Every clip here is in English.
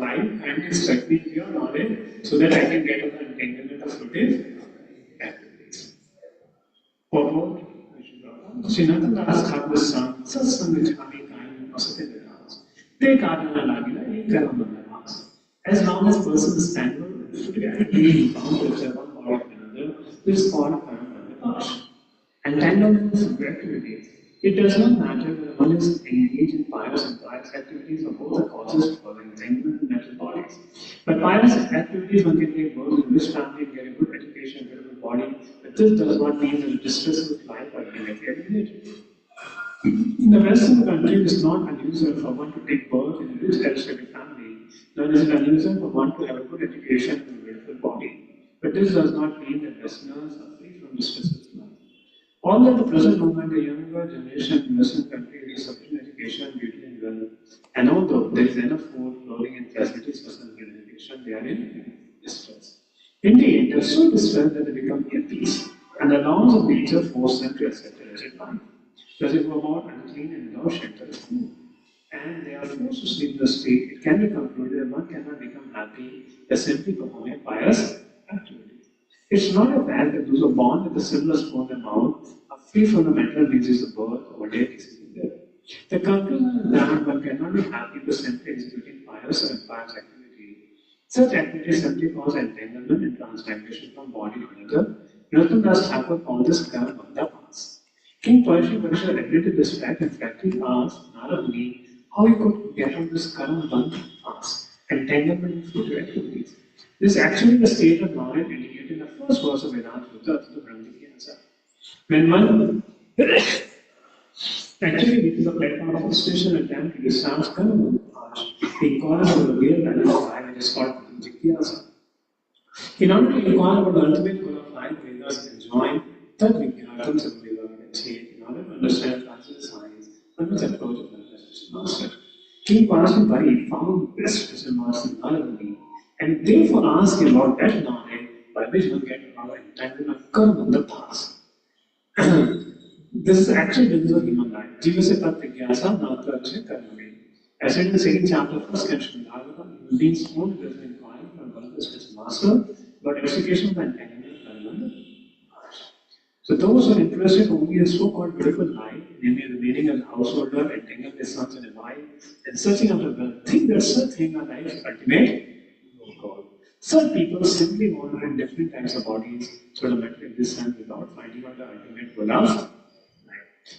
why you kindly instruct me with your knowledge so that I can get over the entanglement of fruitive activities. Purport, Srinathan Das Thakur Sam, Satsang Vichami Kain Pasate Vidas. They Karana Lagila, Ek Karamanamas. As long as person is tangled in fruitive activity, bound to observe one body of another, this is called Karamanamas. Entanglement is activities. It does not matter whether one is engaged in pious and pious activities or both are causes for entanglement in mental bodies. But pious activities, one can take birth in rich family and get a good education, get a good body, but this does not mean that the distress of life are directly eliminated. In the Western country, it is not unusual for one to take birth in a rich aristocratic family, nor is it unusual for one to have a good education and a beautiful body. But this does not mean that Westerners are free from distresses of life. Although at the present moment the younger generation in Western countries has sufficient education, beauty and wealth, and although there is enough food, clothing and facilities for some education, they are in distress. Indeed, they are so distressed that they become hippies, and the laws of nature force them to accept a wretched life. Thus they go about unclean and without shelter of food. And they are forced to sleep in the street. It can be concluded that one cannot become happy by simply performing pious activities. It's not a fact that those who are born with a silver spoon in their mouth are free from the mental disease of birth or death exceeding death. The conclusion is that one cannot be happy by simply executing pious or impious activity. Such activities simply cause entanglement and transmigration from body to another. Narottam Das Thakur called this karma bandha pass. King Parikshit Parishad agreed to this fact and frankly asked Narad Muni how he could get on this karma bandha pass, entanglement in future activities. This is actually the state of knowledge indicated in the first verse of Vedanta Sutta, the Brahmajnana. When one actually reaches the platform of frustration and attempt to discharge karma, he inquires about the real value of life and is called Jigyasa. In order to inquire about the ultimate goal of life, Vedas enjoin Tad Vijnanatam Samveda Gachi. In order to understand classical science, one must approach a manifestation master. King Parikshit Bhai found the best Christian master Narad Muni, and therefore asked him about that knowledge by which one gets our entanglement of karma in the past. This is actually business of human life. Jiva se tat vigyasa natra ache karma. As in the second chapter of first canto, Bhagwatam, human beings only does inquire from one of his master, but execution of the entanglement of karma. So those who are interested only in a so-called beautiful life, namely remaining as a householder, entangling their sons and a wife, and searching after wealth, think that such thing are life's ultimate goal. Some people simply want to have different types of bodies through the mental existence without finding out the ultimate goal of life.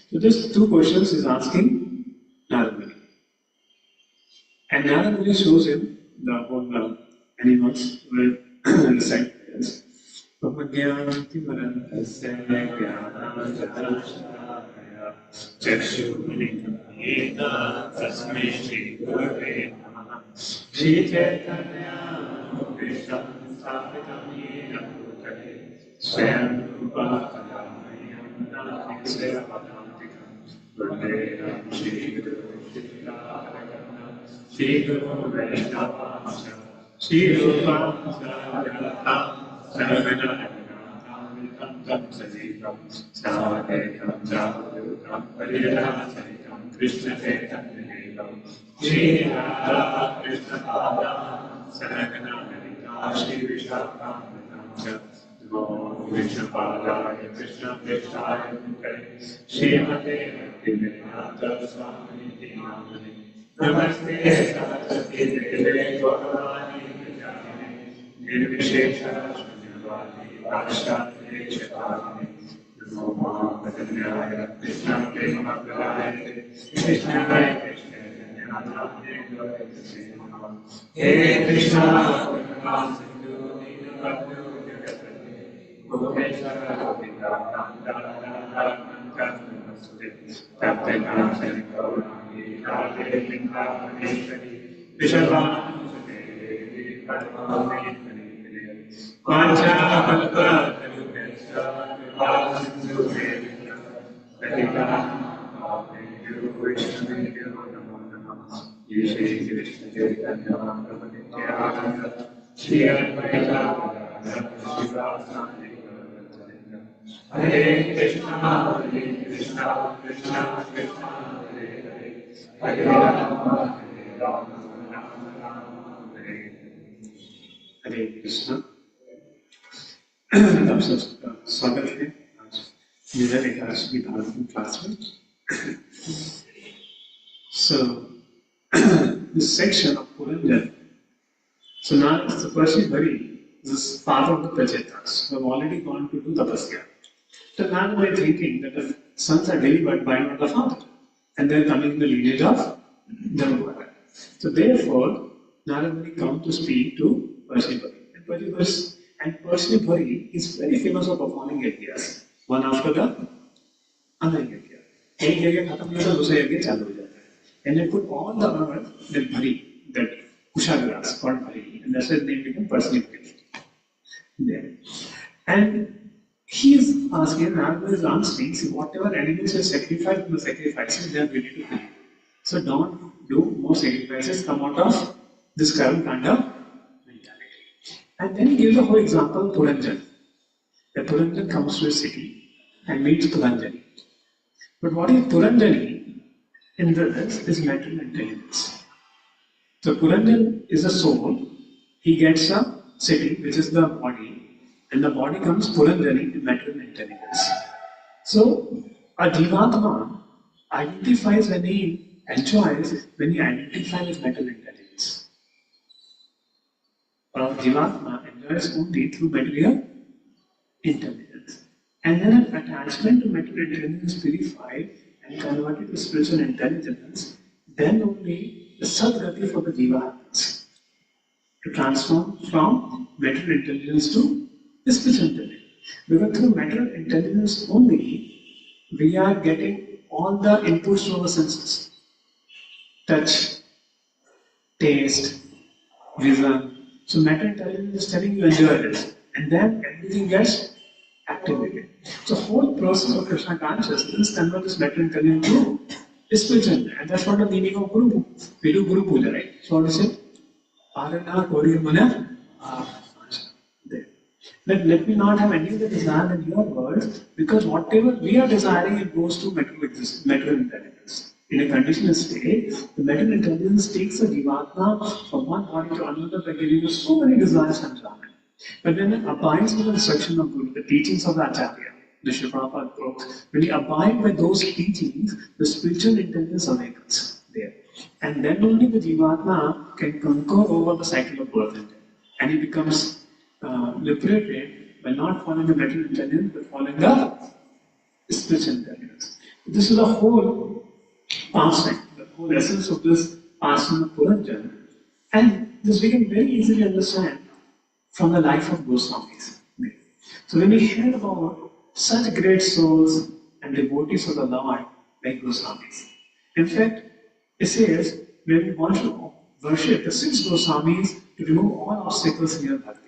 So this two questions is asking Narad Muni. And Narad Muni shows him the whole animals will recite prayers. Pamagyanti Marantasya Gyananjadashaya Chakshumilita Tasmai Shri Gurave Namaha Shri Chaitanya Visham Sthapitam Yena Bhutale Swayam Rupa Kadamayam Namaste Vadantikam Vandeham Shri Guru Shri Radhagana Shri Guru Vaishnavamsa Shri Rupa Sadhyatam Sarvana Tam Sajivam Sadekam Javutam Pariyasaitam Krishna Chaitanya Shri Radha Krishna Pada Saragana Harita Shri Vishakam Namo Krishna Padaya Krishna Prishaya Mukare Shri Mate Bhaktivedanta Swami Namani Namaste Saraswati Deve Gauravani Vijayane Nirvishesha Pashatri Chetavani Namo Mahapadanyaya Krishna Premagayate Krishna Krishna Hey Krishna Krishna Sindhu Dinabadhu Jagatati Gopeshara Govinda Nanda Nanda Namaste Tapena Sarikavanagi Radhe Linga Maneshwari Vishavanu Sade Padmavani Vacha Kalpa Tarubhesha Kripa Sindhu Vedita Vedita Bhaveyu Vishnudeyo Namo Namaha Shri Krishna Chaitanya Prabhu Nityananda Shri Advaita Gadadhara Shivasani Gauravaranga Hare Krishna Krishna Krishna Hare Hare Hare Rama Hare Rama Rama Rama Hare Krishna. आप सबका स्वागत है आज Miller Ekadashi की Bhagavatam class में. So this section of Puranjan. So now it's the first Bari, this father of the Prachetas, who have already gone to do tapasya. So now they are thinking that the sons are delivered by another father, and they are coming in the lineage of Dharmavara. So therefore, Narayana come to speak to Parshipari. And Parshipari is very famous for performing yajnas, one after the other yajna. एक यज्ञ खत्म होता है दूसरा यज्ञ चालू हो जाता है. And they put all the earth, that bhari, that kusha grass called bhari, and that's why the name became Parshipari. There. And he is asking, Narayana is answering, see, whatever animals are sacrificed in the sacrifices, they are ready to kill. So don't do more sacrifices, come out of this current kind of mentality. And then he gives the whole example of Puranjan. The Puranjan comes to a city and meets Puranjani. But what is Puranjani in this is material intelligence. So Puranjan is a soul, he gets a city, which is the body, and the body comes Puranjani in material intelligence. So a Jivatma identifies when he enjoys, when he identifies with material intelligence. A Jivatma enjoys only through material intelligence. And then an attachment to material intelligence is purified and converted to spiritual intelligence, then only the Sadgati for the Jiva happens. To transform from material intelligence to spiritual intelligence. Because through material intelligence only, we are getting all the inputs from the senses. Touch, taste, vision. So material intelligence is telling you enjoy this. And then everything gets activated. So whole process of Krishna consciousness converts this material intelligence to spiritual. And that's what the meaning of Guru. We do Guru Puja, right? So what is it? Arana Kori Mana. Let me not have any of the desire in your words, because whatever we are desiring, it goes to material intelligence. In a conditional state, the material intelligence takes a Jivatma from one body to another by giving us so many desires and enjoyment. But when it abides with the instruction of Guru, the teachings of the Acharya, the Srila Prabhupada books, when we abide by those teachings, the spiritual intelligence awakens there. And then only the Jivatma can conquer over the cycle of birth and death. And he becomes liberated by not following the material intelligence, but following the spiritual intelligence. This is the whole pastime, the whole essence of this pastime of Puranjan. And this we can very easily understand from the life of Goswamis. So when we hear about such great souls and devotees of the Lord like Goswamis, in fact, it says when we want to worship the 6 Goswamis to remove all obstacles in your bhakti,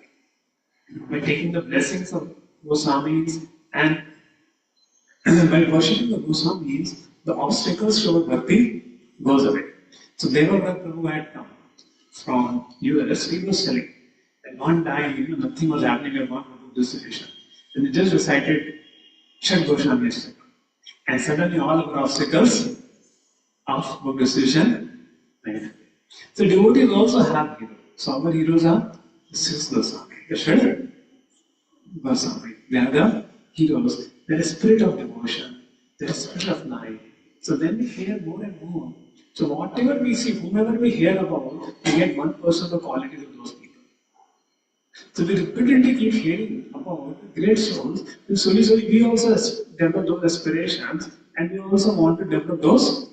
by taking the blessings of Goswamis and by worshipping the Goswamis, the obstacles to our bhakti goes away. So Devavrat Prabhu had come from US, he was telling that one time, nothing was happening at one Prabhu distribution. And he just recited Shat Goswami Ashtakam. And suddenly all of our obstacles of book distribution went away. So devotees also have heroes. So our heroes are the 6 Goswamis. The Shat Goswami. They are the heroes. There is spirit of devotion. There is spirit of life. So then we hear more and more. So whatever we see, whomever we hear about, we get 1% of the qualities of those people. So we repeatedly keep hearing about great souls. And slowly we also develop those aspirations, and we also want to develop those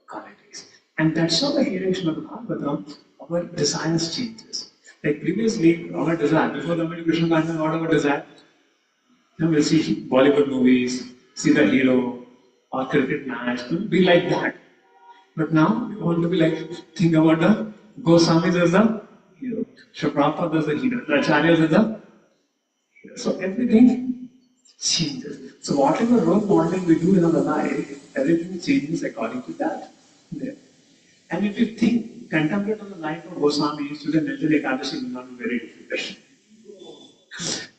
qualities. And that's how the hearing Srimad Bhagwatam, our desires changes. Like previously, our desire, before the Krishna consciousness, what our desire? Now we'll see Bollywood movies, see the hero, or cricket match, be like that. But now we want to be like, think about the Goswamis as the hero, Srila Prabhupada as the hero, the Acharyas as the hero. So everything changes. So whatever role modeling we do in our life, everything changes according to that. There. And if you think, contemplate on the life of Goswamis, today Nirjala Ekadashi will not be very difficult.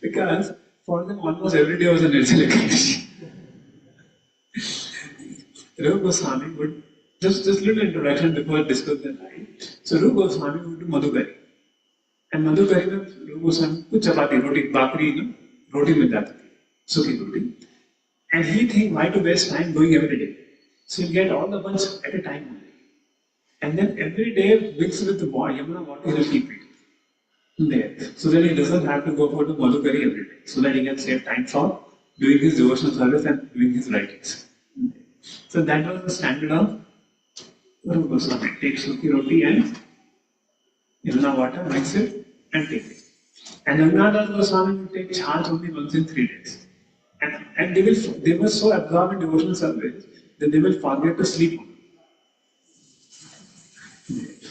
Because for them almost every day was a Nirjala Ekadashi. Rupa Goswami would, just little introduction before I discuss the life. So Rupa Goswami would do Madhugari. And Madhukari में लोग उसमें कुछ चपाती रोटी बाकरी ना रोटी मिल जाती थी सूखी रोटी. And he think why to waste time going every day. So he'll get all the bunch at a time only. And then every day mix with the Yamuna water he'll keep it there. So that he doesn't have to go for the Madhukari every day. So that he can save time for doing his devotional service and doing his writings. So that was the standard of Rupa Goswami. Take Sukhi roti and Yamuna water, mix it and take it. And Raghunath Goswami would take charge only once in 3 days. And they were so absorbed in devotional service that they will forget to sleep.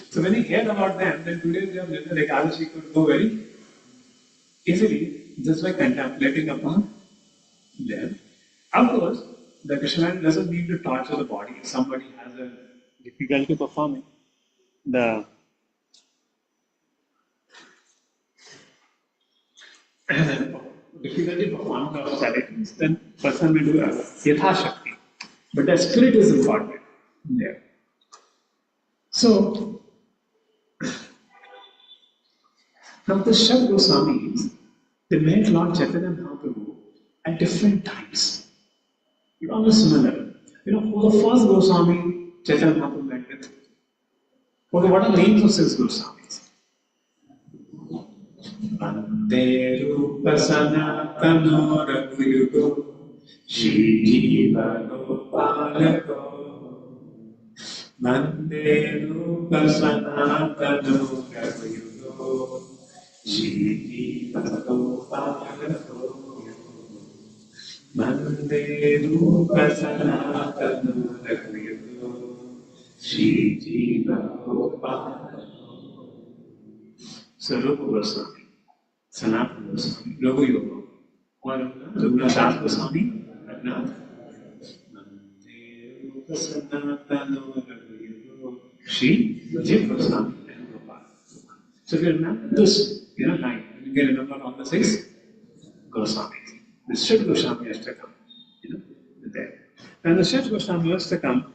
So when you hear about them, then today they have written like Adashi could go very easily just by contemplating upon them. Of course, the Krishna doesn't need to torture the body. If somebody has a difficulty performing the difficulty performing the austerities, then person will do a yatha shakti. But the spirit is important there. So now the Shad Goswamis, they met Lord Chaitanya Mahaprabhu at different times. It's almost similar. You know who the first Goswami Chaitanya Mahaprabhu met with? Okay, what are the names of 6 Goswamis? Bande Rupa Sanatano Raghuyugo Shri Jiva Gopalago Bande Rupa Sanatano Raghuyugo Shri Jiva Gopalago Bande Rupa Sanatano Raghuyugo Shri Jiva Gopalago. So Rupa Goswami, Sanatana Goswami, Raghu Yoga, Raghunath Goswami, Raghunath, Mande Rupa Sanatana Raghu Yoga, Shri Jiva Goswami, and Gopal. So if you remember this, 9, you can remember all the 6 Goswamis. The Shad Goswami has to come, there. And the Shad Goswami has to come,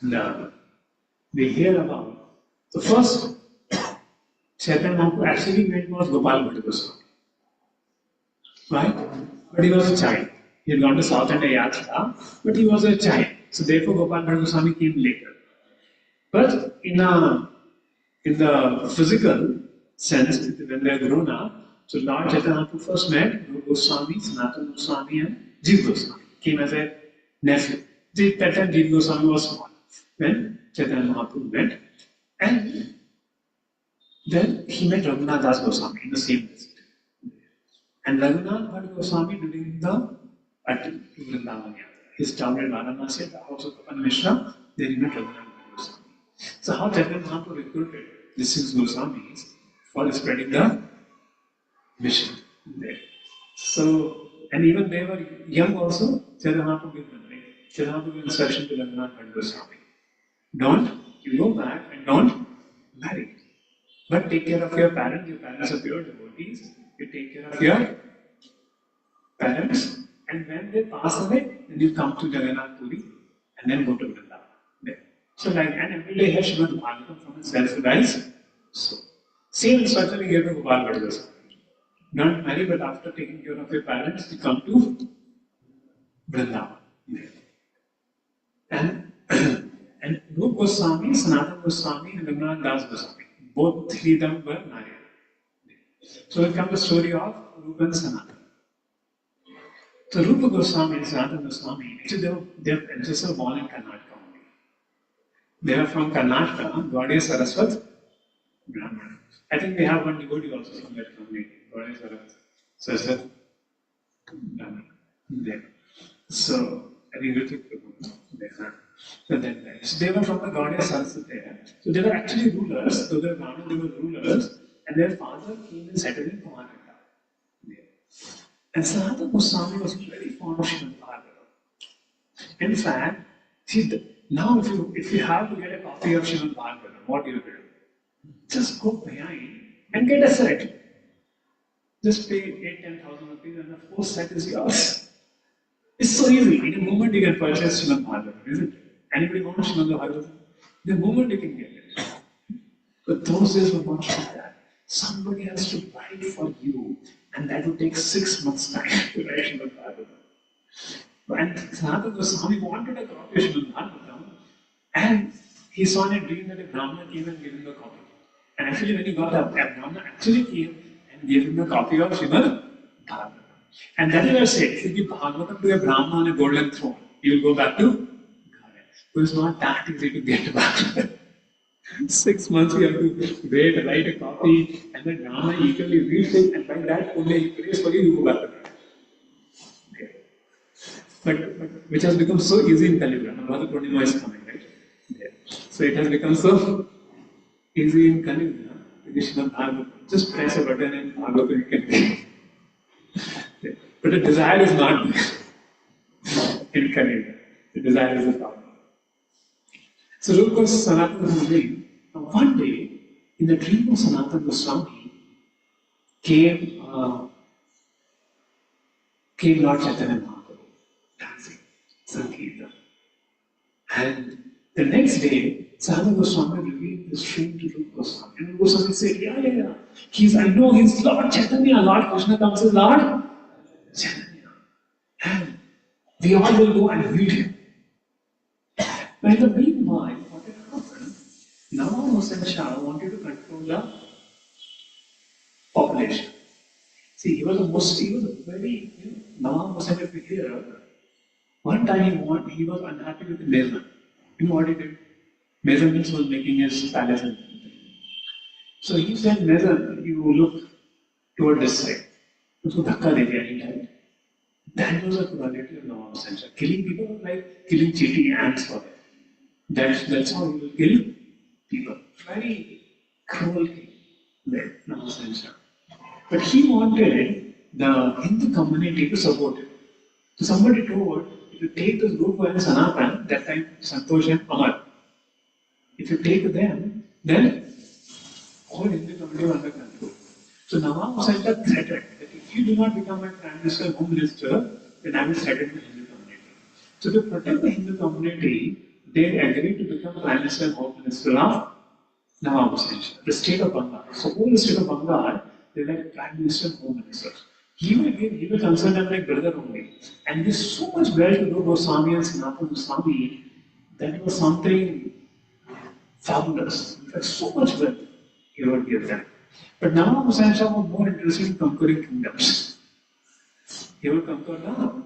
now, we hear about the first Chaitanya Mahaprabhu actually met was Gopal Bhatta Goswami. Right? But he was a child. He had gone to South India Yatra, but he was a child. So therefore Gopal Bhatta Goswami came later. But in the physical sense, when they are grown up, so Lord Chaitanya Mahaprabhu first met Rupa Goswami, Sanatana Goswami and Jiva Goswami. Came as a nephew. That time Jiva Goswami was small when Chaitanya Mahaprabhu met. And then he met Raghunath Das Goswami in the same visit. And Raghunath Bhatt Goswami during the Vrindavan Yatra, his town in Varanasi, the house of Kapan Mishra, there he met Raghunath Bhatt Goswami. So how Chaitanya Mahaprabhu recruited the 6 Goswamis for spreading the mission there. So, and even they were young also, Chaitanya Mahaprabhu gave them, Chaitanya Mahaprabhu gave instruction to Raghunath Bhatt Goswami. You go back and don't marry. But take care of your parents are pure devotees, you take care of your parents, and when they pass away, then you come to Jagannath Puri and then go to Vrindavan. So and every day has Srimad Bhagwatam from his self-realized soul. Same instruction we gave to Gopal Bhatta Goswami. Not marry, but after taking care of your parents, you come to Vrindavan. And Rupa Goswami, Sanatana Goswami, and Raghunath Das Goswami. Both 3 of them were married. So we come to the story of Rupa and Sanatana. So Rupa Goswami and Sanatana Goswami, actually their ancestors were born in Karnataka only. They were from Karnataka, Gaudiya Saraswat Brahmana. I think they have one devotee also from that family, Gaudiya Saraswat Brahmana. There. So I think Ritik Prabhu there. So they were from the Gaudiya Saraswat there. So they were actually rulers, though they were Brahmins, they were rulers, and their father came and settled in Karnataka. And Sanatana Goswami was very fond of Srimad Bhagavatam. In fact, now if you have to get a copy of Srimad Bhagavatam, what do you do? Just go behind and get a set. Just pay 8,000-10,000 rupees and the full set is yours. It's so easy. In a moment you can purchase Srimad Bhagavatam, isn't it? Anybody wants Srimad Bhagavatam? The moment you can get it. But those days were not like that. Somebody has to write for you, and that would take 6 months' time to write in the Bhagavatam. And Sanatana Goswami wanted a copy of Srimad Bhagavatam, and he saw in a dream that a Brahmana came and gave him the copy. And actually, when he got up, a Brahmana actually came and gave him the copy of Srimad Bhagavatam. And that is what I said, if you give Bhagavatam to a Brahmana on a golden throne, he will go back to God. It was not that easy to get Bhagavatam. 6 months you have to wait, write a copy, and then Brahmana equally reads it, and by that only he prays for you, you go back to God. Okay. But which has become so easy in Kali Yuga. Now Bhagavad Purnima is coming, right? Yeah. So it has become so easy in Kali Yuga. Krishna Bhagavatam. Just press a button and Bhagavatam you can read. Yeah. But the desire is not there in Kali Yuga. The desire is the problem. So look what Sanatana Goswami, one day, in the dream of Sanatana Goswami, came Lord Chaitanya Mahaprabhu, dancing, Sankirtan. And the next day, Sanatana Goswami revealed this dream to Rupa Goswami. And Rupa Goswami said, yeah. I know he's Lord Chaitanya, Lord Krishna comes as Lord Chaitanya. And we all will go and meet him. But in the meanwhile, what had happened, Nama Hussain Shah wanted to control the population. See, he was a very, Nama Hussain, if you hear, one time he was unhappy with the Mezan. You know what he did? Mezan was making his palace. So he said, Mezan, you look toward this side. So dhakka de diya, he died. That was a quality of Nama Hussain Shah. Killing people was like killing cheating ants for them. That's how he will kill people. Very cruel king, Nama Hussain Shah. But he wanted the Hindu community to support him. So somebody told, if you take this group and Sanatan, that time Santosh and Amar, if you take them, then whole Hindu community will under control. So Nama Hussain Shah threatened that if you do not become a Prime Minister, Home Minister, then I will threaten the Hindu community. So to protect the Hindu community, they agreed to become Prime Minister and Home Minister of Nama Hussain Shah, the state of Bengal. So whole state of Bengal, they were like Prime Minister and Home Minister. He will consider them like brother only. And there's so much wealth to do Goswami and Sanatana Goswami, that was something fabulous. In fact, so much wealth he would give them. But Nama Hussain Shah was more interested in conquering kingdoms. He would conquer the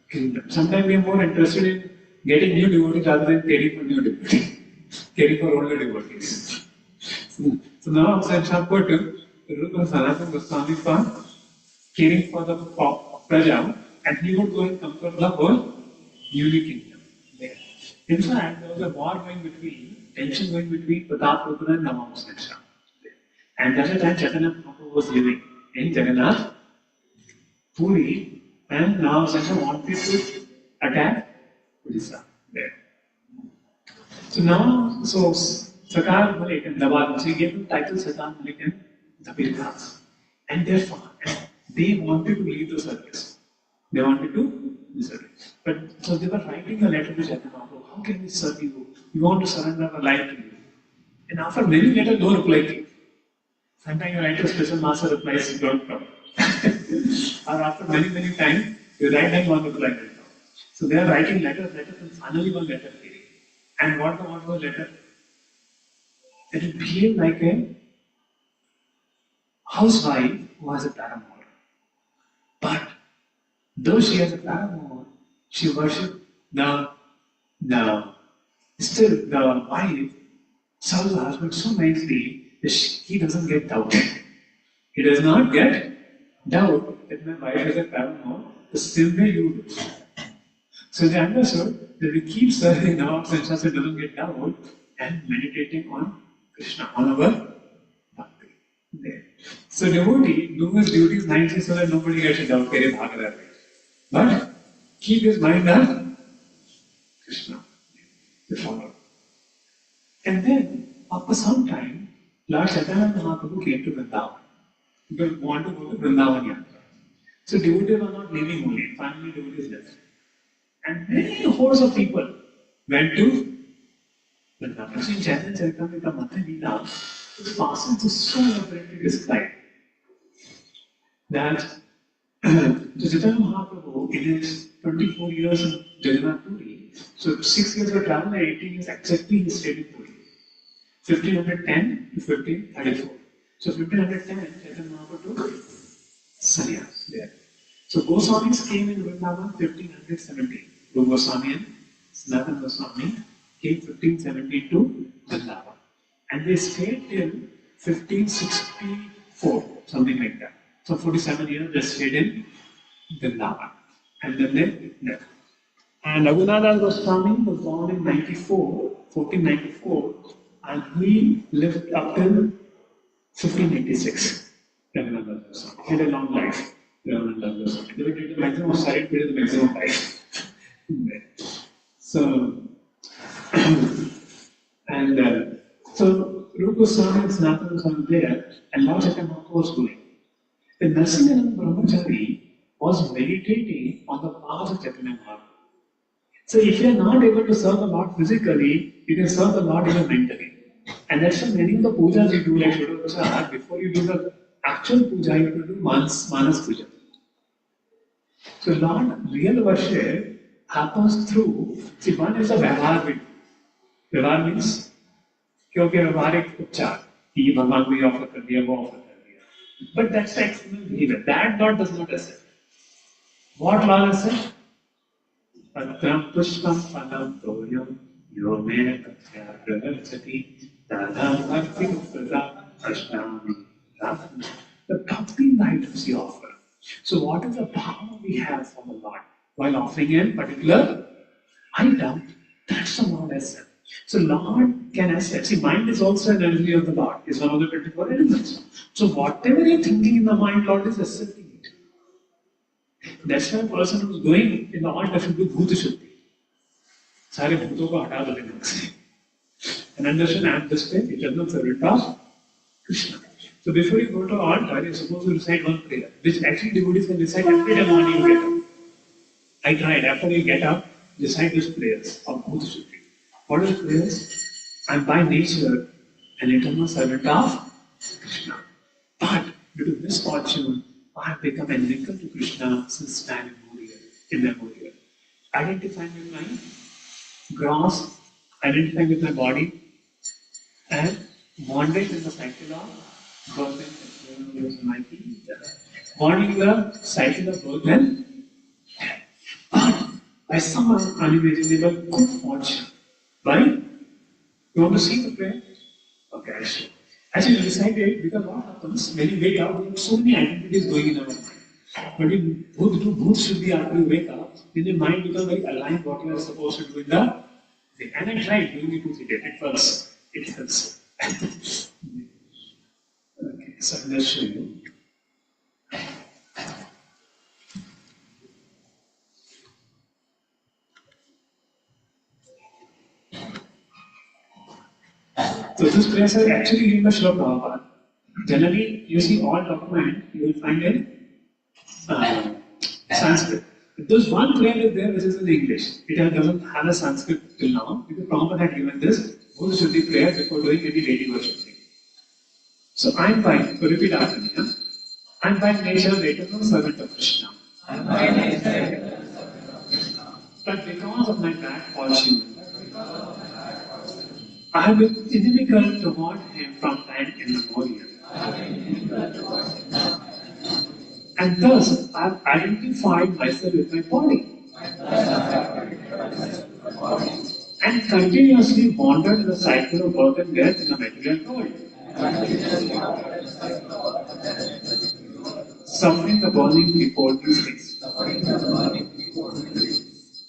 kingdom. Sometimes we are more interested in getting new devotees rather than caring for new devotees, caring for older devotees. So Nama Hussain Shah put Rupa Sanatana Goswami for caring for the Praja, and he would go and conquer the whole unique kingdom. In fact, there was a war tension going between Pratap Rudra and Nama Hussain Shah. And that's the time Chaitanya Mahaprabhu was living in Jagannath Puri, and Nama Hussain Shah wanted to attack Odisha there. So now, Sakar Malik and Dawad, he gave the title Sakar Malik and Dabirdas. And therefore, they wanted to leave the service. They wanted to serve. But so they were writing a letter to Chaitanya Mahaprabhu. How can we serve you? We want to surrender our life to you. And after many letters, no reply came. Sometimes you write a special master replies, don't come. Or after many times, you write and one reply will come. So they are writing letters, and finally one letter came. And what was the letter? That it behaved like a housewife who has a paramour. But though she has a paramour, she worships still the wife serves the husband so nicely that he doesn't get doubted. He does not get doubt that my wife is a paramour the same way you do. So they understood that we keep serving Nama Hussain Shah so doesn't get doubt and meditating on Krishna, on our bhakti. There. So devotee do his duties nicely so that nobody gets a doubt, kare bhag raha hai. But keep his mind on Krishna. To follow. And then, after some time, Lord Chaitanya Mahaprabhu came to Vrindavan. They want to go to Vrindavan Yatra. So devotees were not living only, finally devotees left. And many hordes of people went to Vrindavan. So in Chaitanya Charitamrita Matha Leela, The passage is so elaborately described that the Chaitanya Mahaprabhu, in his 24 years in Jagannath Puri, so 6 years of travel and 18 years exactly he stayed in Puri. 1510 to 1534. So 1510, Chaitanya Mahaprabhu took sannyas there. So Goswamis came in Vrindavan 1517. Rupa Goswami and Sanatana Goswami came 1517 to Vrindavan. And they stayed till 1564, something like that. So 47 years they stayed in Vrindavan. And then they left. And Raghunatha Goswami was born in 1494, and he lived up till 1586. Raghunatha Goswami. He had a long life. Raghunatha Goswami. They did the maximum of silent period, the maximum life. So, and so Rupa Goswami and Sanatana Goswami there, and Lord Chaitanya Mahaprabhu was going. The Narasimhananda Brahmachari was meditating on the path of Chaitanya Mahaprabhu. So if you are not able to serve the Lord physically, you can serve the Lord even mentally. And that's why many of the pujas you do, like Shodha, before you do the actual puja, you have to do Manas Puja. So Lord, real worship happens through, see, one is a Vyavhar bit. Vyavhar means, क्योंकि व्यवहारिक उपचार, ये भगवान को ये offer कर दिया, वो ऑफर कर दिया. But that's the external behavior. That Lord does not accept. What Lord accepts? Patram pushpam phanam toyam yo me tatya pravarchati dadam bhakti uprata ashnami rafna. The bhakti items he offer. So what is the power we have for the Lord while offering a particular item? That's the Lord accept. So Lord can accept. See, mind is also an energy of the Lord. It's one of the 24 elements. So whatever you're thinking in the mind, Lord is accepting it. That's why a person who's going in the all should do Bhuta Shuddhi. Sare bhuto ko hata do dena se. And understand, I am just a eternal servant of Krishna. So before you go to altar, you're supposed to recite one prayer, which actually devotees can recite every day morning you get up. I tried. After you get up, recite these prayers of Bhuta Shuddhi. What are the prayers? I am by nature an eternal servant of Krishna. But due to misfortune, I have become a linker to Krishna since time immemorial. Identifying with my gross, identifying with my body, and wandering in the cycle of birth and wandering in the cycle of birth and death. But by some unimaginable good fortune, right? You want to see the prayer? Okay, I'll show. As you recite it, because what happens when you wake up, we have so many identities going in our mind. But you do Bhuta Shuddhi after you wake up, then your mind becomes very aligned what you are supposed to do in the day. And I tried doing it 2 3 days. It works. It helps. Okay, so let's show you. So this prayers are actually given by Srila Prabhupada. Generally, you see all document, you will find in Sanskrit. There's one prayer is there which is in English. It doesn't have a Sanskrit till now, because Prabhupada had given this Bhuta Shuddhi prayer before doing any daily worship thing. So I'm by, so repeat after me. I'm by nature the eternal servant of Krishna. But because of my bad fortune, I have been inimical toward him from time immemorial. And thus, I have identified myself with my body. And continuously wandered in the cycle of birth and death in the material world. Suffering the burning before these things.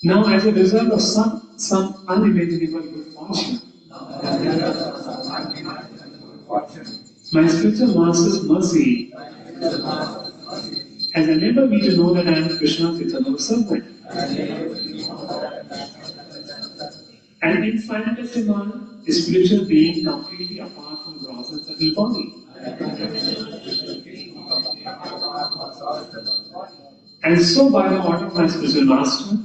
Now, as a result of some unimaginable good fortune, my spiritual master's mercy has enabled me to know that I am Krishna's eternal servant. An infinitesimal spiritual being completely apart from gross and subtle body. And so, by the order of my spiritual master,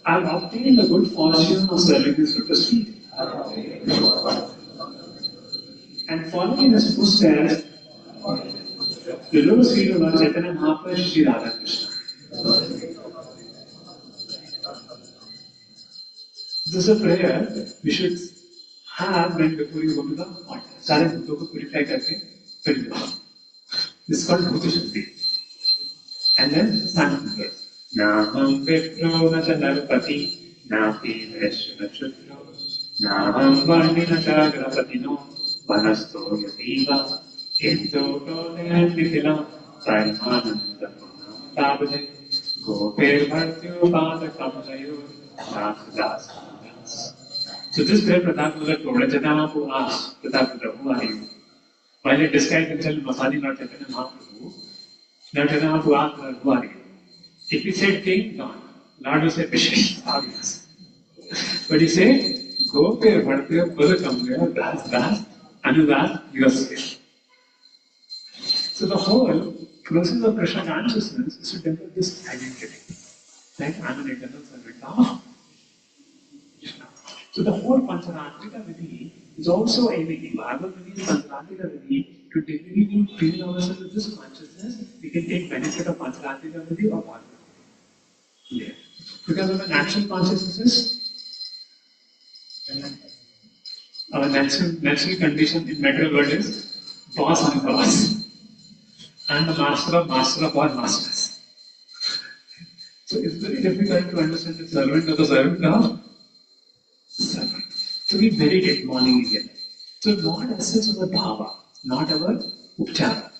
I have obtained the good fortune of serving his lotus feet. And following his footsteps, the lotus feet of Lord Chaitanya Mahaprabhu Shri Radha Krishna. This is a prayer we should have when before you go to the altar. सारे भूतों को purify करके फिर जाओ. This is called Bhuta Shuddhi. And then Sanskrit. Naham Vipro na Chandarpati, Napi Vaishya Chutro, Naham Varni na Chagrapatino, Vanasto Yativa, Into Tone Nikila, Saimananda Tabde, Gopir Bhartyo Pada Kamjayo, Nasadas. So this prayer Pratap Chaitanya asked Pratap, who are you? While he described himself in Masani Lord Chaitanya Mahaprabhu, Lord Chaitanya Mahaprabhu asked, who are you? If he said king, no. Lord will say Vishnu, obvious. But he said, Gopir, Bhartya, Padakamya, Das, Anudas, Yosya. So the whole process of Krishna consciousness is to develop this identity. Like I'm an eternal servant of Krishna. So the whole Pancharatrika Vidhi is also a Vidhi. Bhagavad Vidhi is Pancharatrika Vidhi. To divinely feel ourselves with this consciousness, we can take benefit of Pancharatrika Vidhi or Bhagavad. Yeah. Because of the natural consciousnesses, our natural condition in material world is boss and boss, and the master of all masters. So it's very difficult to understand the servant of the servant of servant. So we meditate morning again. So not essence of the bhava, not our upchara.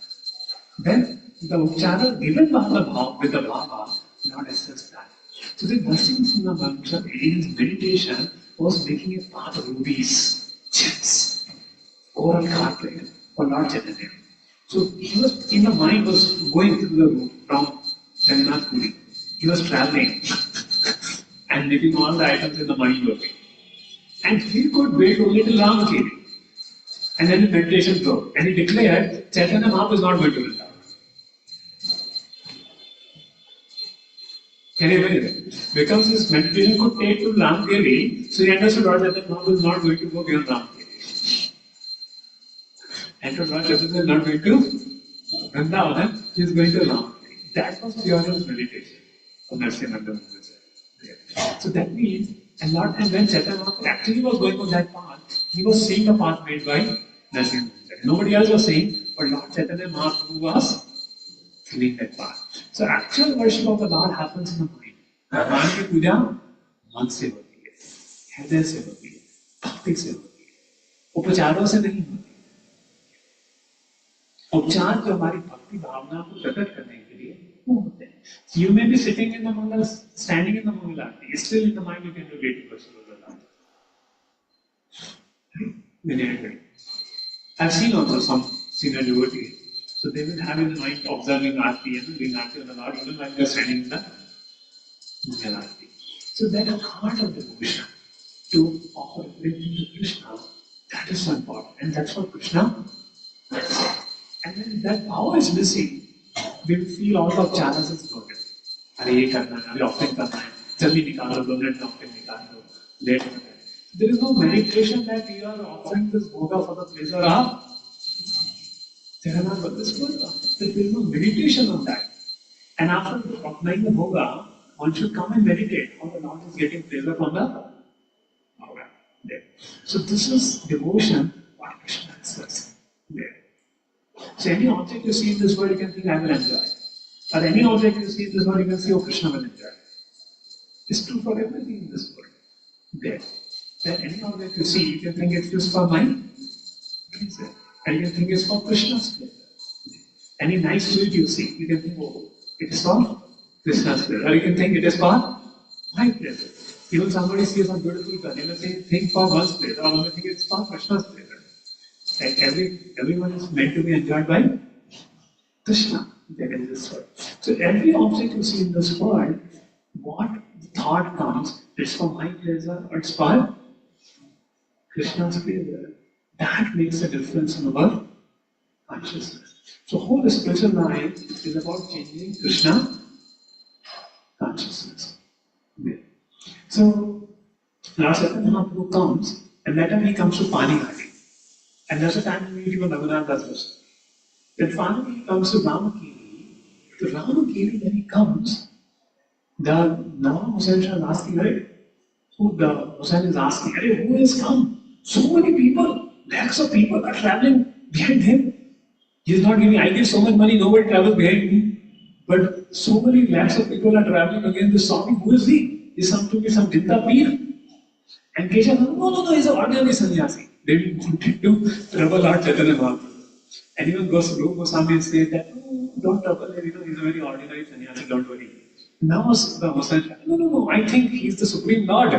Then the upchara given by the bhava with the bhava, not essence that. So the Narasimha Mantra in his meditation was making a path of rubies, gems, coral carpet for Lord Chaitanya. So he was in the mind was going through the route from Jagannath Puri. He was traveling and making all the items in the mind working. And he could wait only till Ram came. And then his meditation broke. And he declared Chaitanya Mahaprabhu is not going to return. Can you believe it? Because his meditation could take to Ramgiri, so he understood Lord Chaitanya Mahaprabhu is not going to go beyond Ramgiri. And to Lord Chaitanya is not going to Vrindavan, he is going to Ramgiri. That was pure meditation of Narasimha. So that means, and when Chaitanya Mahaprabhu actually was going on that path, he was seeing the path made by Narasimha. Nobody else was saying, but Lord Chaitanya Mahaprabhu was feeling that path. So actual worship of the Lord happens in the mind. भगवान की पूजा मन से होती है, हृदय से होती है, भक्ति से होती है, उपचारों से नहीं होती। उपचार जो हमारी भक्ति भावना को प्रकट करने के लिए वो होते हैं. You may be sitting in the Mangala, standing in the Mangala Aarti, still in the mind you can relate to worship of the Lord. I've seen also some senior devotees. So they will have in the mind observing Aarti and doing Aarti of the Lord even while they are standing in the Mangala Aarti. So that heart of devotion to offer everything to Krishna, that is so important. And that's what Krishna does. And when that power is missing, we will feel all the charas is broken. अरे ये करना है, अभी offering करना है, जल्दी निकालो, 2 minute offering निकालो, late हो गए. There is no meditation that we are offering this bhoga for the pleasure of Jagannath Bhattacharya. There is no meditation on that. And after applying the bhoga, one should come and meditate how the Lord is getting pleasure from the bhoga. There. So this is devotion, what Krishna says. There. So any object you see in this world, you can think, I will enjoy. Or any object you see in this world, you can say, oh, Krishna will enjoy. It's true for everything in this world. There. Then any object you see, you can think it's just for my pleasure. And you can think it's for Krishna's pleasure. Any nice sweet you see, you can think, oh, it is for Krishna's pleasure. Or you can think it is for my pleasure. Even somebody sees a beautiful girl, you may think for one's pleasure, or one may think it's for Krishna's pleasure. Like everyone is meant to be enjoyed by Krishna. There is this world. So every object you see in this world, what thought comes, it's for my pleasure or it's for Krishna's pleasure. That makes a difference in our consciousness. So whole spiritual life is about changing Krishna consciousness. Yeah. So Lord Chaitanya Mahaprabhu comes, and that time he comes to Pani Ghati. And there's a time when we even Raghunath does this. Then finally he comes to Ramakiri. To Ramakiri, when he comes, the Nawab Hussain is asking, who the Hussain is asking, who has come? So many people, lakhs of people are traveling behind him. He is not giving, I give so much money, nobody travels behind me. But so many lakhs of people are traveling against this Swami. Who is he? Is some to be some Dinta Peer? And Keshav, no, he's an ordinary sannyasi. They wanted to trouble Lord Chaitanya Mahaprabhu. And even Goswami Goswami says that, don't trouble him, he's a very ordinary sannyasi, don't worry. Now the Hussain said, no, I think he's the Supreme Lord.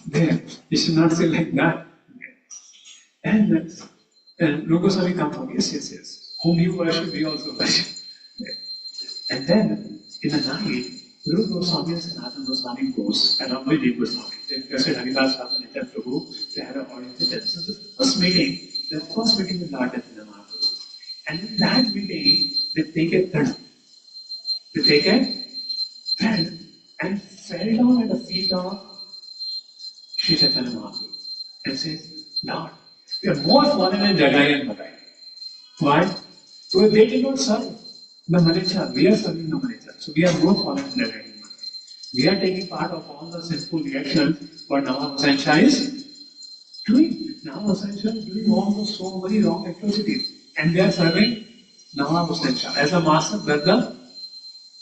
There, you should not say like that. And Goswami comes from, yes. Whom you worship, we also worship. And then, in the night, Rupa Goswami and Sanatana Goswami goes along with Dev Goswami. They requested Haridas Thakur and Nitya Prabhu to have an audience with them. So the first meeting with Lord Chaitanya Mahaprabhu. And in that meeting, they take a third. And fell down at the feet of Sri Chaitanya Mahaprabhu and says, Lord, we are more fallen than Jagai and Bhagai. Why? So they did not serve the Manecha. We are serving the Manecha. So we are more fallen than Jagai and Bhagai. We are taking part of all the sinful reactions what Nawab Hussain Shah is doing. Nawab Hussain Shah is doing all those so many wrong atrocities. And they are serving Nawab Hussain Shah. As a master, that the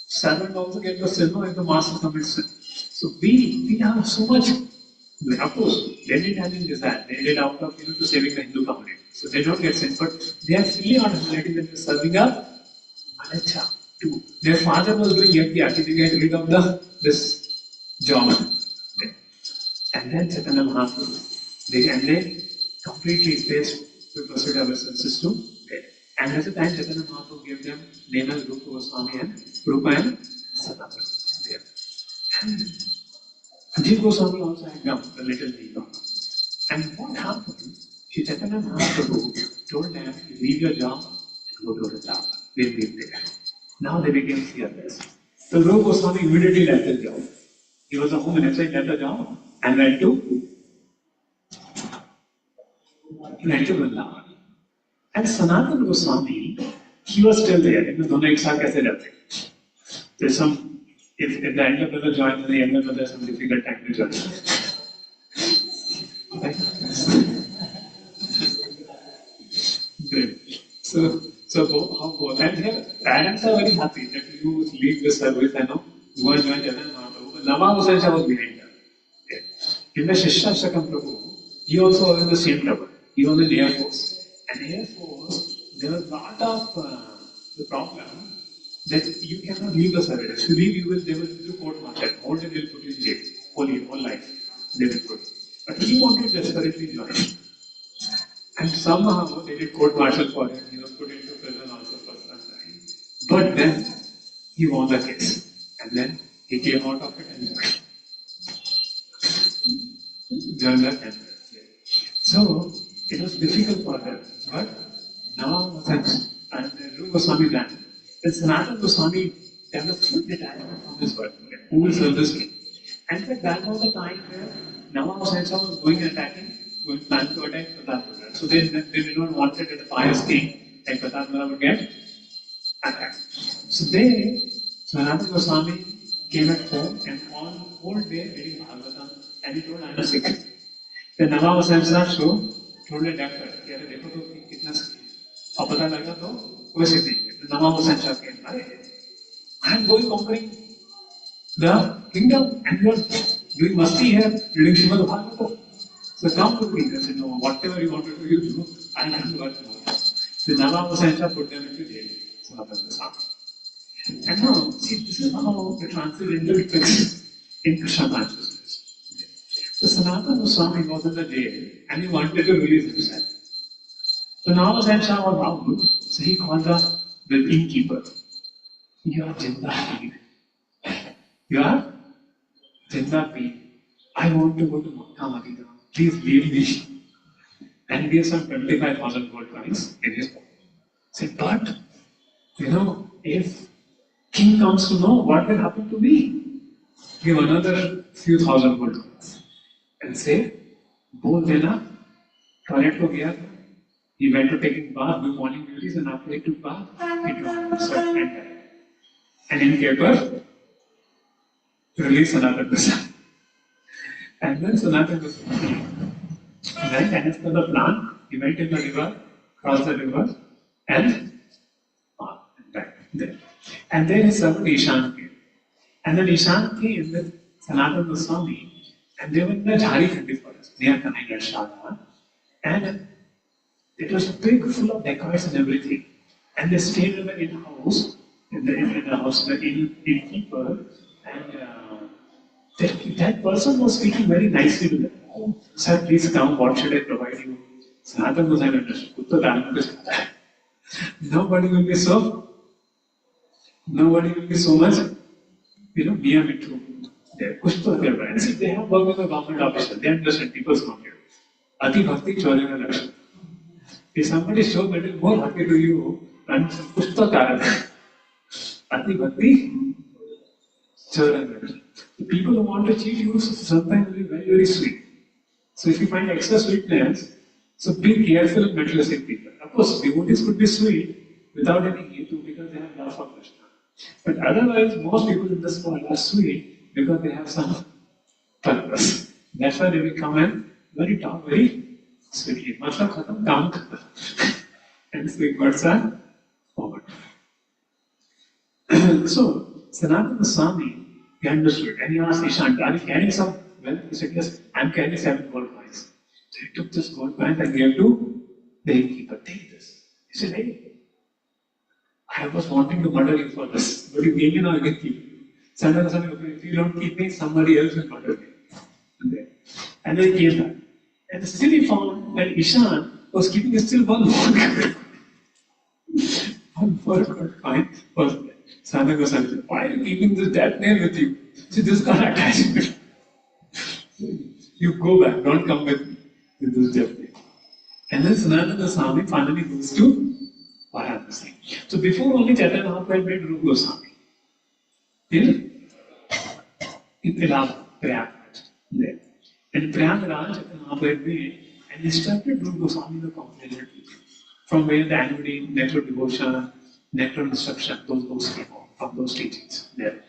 servant also gets the silver if the master commits sin. So we have so much. Of course, they did have in desire. They did out of to saving the Hindu community. So they don't get sin, but they are freely articulating that they're serving a Manacha too. Their father was doing Yajna, they get rid of this job. And then Chaitanya Mahaprabhu, they completely faced the pursuit of a system. And at the time Chaitanya Mahaprabhu gave them name as Rupa Goswami and Rupa and Sanatana. And Jiva Goswami also had come, the little ego. And what happened? Sri Chaitanya Mahaprabhu told them, leave your job and go to the job. They lived there. Now they became fearless. So Rupa Goswami immediately left the job. He was a home minister, he left the job and went to Vrindavan. And Sanatana Goswami, he was still there. There's some. If the elder brother joins, then the younger brother has some difficult time to join. Great. So how both? And here, parents are very happy that you leave the service and go and join Chaitanya Mahaprabhu. But Nawab Hussain Shah was behind them. In the Shishashtakam Prabhu, he also was in the same trouble. He was in the Air Force. And Air Force, there was a lot of the problem that you cannot leave the service. If you leave, they will do court martial. All day they will put you in jail. Whole life. They will put. But he wanted to desperately join. And somehow they did court martial for him. He was put into prison also for some time. But then he won the case. And then he came out of it and joined the temple. So it was difficult for them. But now and Rupa Goswami ran. Then Sanatana Goswami developed full detachment from his work. Who will serve this king? And in fact, that was the time where Nawab Hussain Shah was going to plan to attack Pratapgada. So they did not want that a pious king like Pratapgada would get attacked. So Sanatana Goswami came at home and all whole day reading Bhagwatam and he told, I am sick. Then Nawab Hussain Shah told the doctor, देखो तो कितना sick है. और पता लगा तो कोई sick नहीं. Nawab Hussain Shah came, I am going conquering the kingdom and you are doing masti here, reading Srimad Bhagavatam. So come to me. They said, no, whatever you wanted to do, I can work more. So Nawab Hussain Shah put them into jail. And now, see, this is how the transcendental fix in Krishna consciousness. So Sanatana Goswami was in the jail and he wanted to release himself. So Nawab Hussain Shah was out, so he called the innkeeper. You are Jinda Peer. You are Jinda Peer. I want to go to Makkah Madinah. Please leave me. And he gave some 25,000 gold coins in his pocket. Said, but, if king comes to know what will happen to me, give another few thousand gold coins. And say, bol dena, toilet ko gaya, He went to take a bath, do morning duties, and after he took bath, he drowned himself and died. And in paper, release Sanatana Goswami. And then Sanatana Goswami went and as per the plan, he went in the river, crossed the river, and died there. And then he served Ishan came. And then Ishan came with Sanatana Goswami, and they were in the Jhari Khandi forest near Kanai Shala. And it was big, full of decoys and everything. And they stayed in the in-house, in the house, the innkeeper, and that person was speaking very nicely to them. Oh, sir, please come, what should I provide you? Sanatana Goswami understood. Nobody will be so much, near me too. कुछ तो कर रहा है. See, they have worked with a government official. They understand people's market. Ati bhakti chore mein lakshan. If somebody shows that is more happy to you, and कुछ तो कारण है. Ati bhakti chore mein lakshan. The people who want to cheat you sometimes will be very, very sweet. So if you find extra sweetness, so be careful with materialistic people. Of course, devotees could be sweet without any hetu because they have love for Krishna. But otherwise, most people in this world are sweet because they have some purpose. That's why they will come and talk very sweetly. Matlab khatam, kaam khatam. And sweet words are forward. So, Sanatana Goswami, he understood and he asked Ishan, are you carrying some wealth? He said, yes, I'm carrying 7 gold coins. So he took this gold coin and gave to the innkeeper. Take this. He said, hey, I was wanting to murder you for this, but you gave me now, you can keep it. Sanatana Goswami, if you don't keep me, somebody else will murder me. And then he gave that. And still he found that Ishan was keeping still one more coin. One more gold coin was there. Sanatana Goswami said, why are you keeping this dead nail with you? See, this got attachment. You go back, don't come with me with this dead nail. And then Sanatana Goswami finally goes to Varanasi. So before only Chaitanya Mahaprabhu had made Rupa Goswami. In Prayagraj. There. And Prayagraj, Chaitanya Mahaprabhu had made and instructed Rupa Goswami the comprehensive teaching. From where the annuity, nectar devotion, nectar instruction, those came from those teachings there.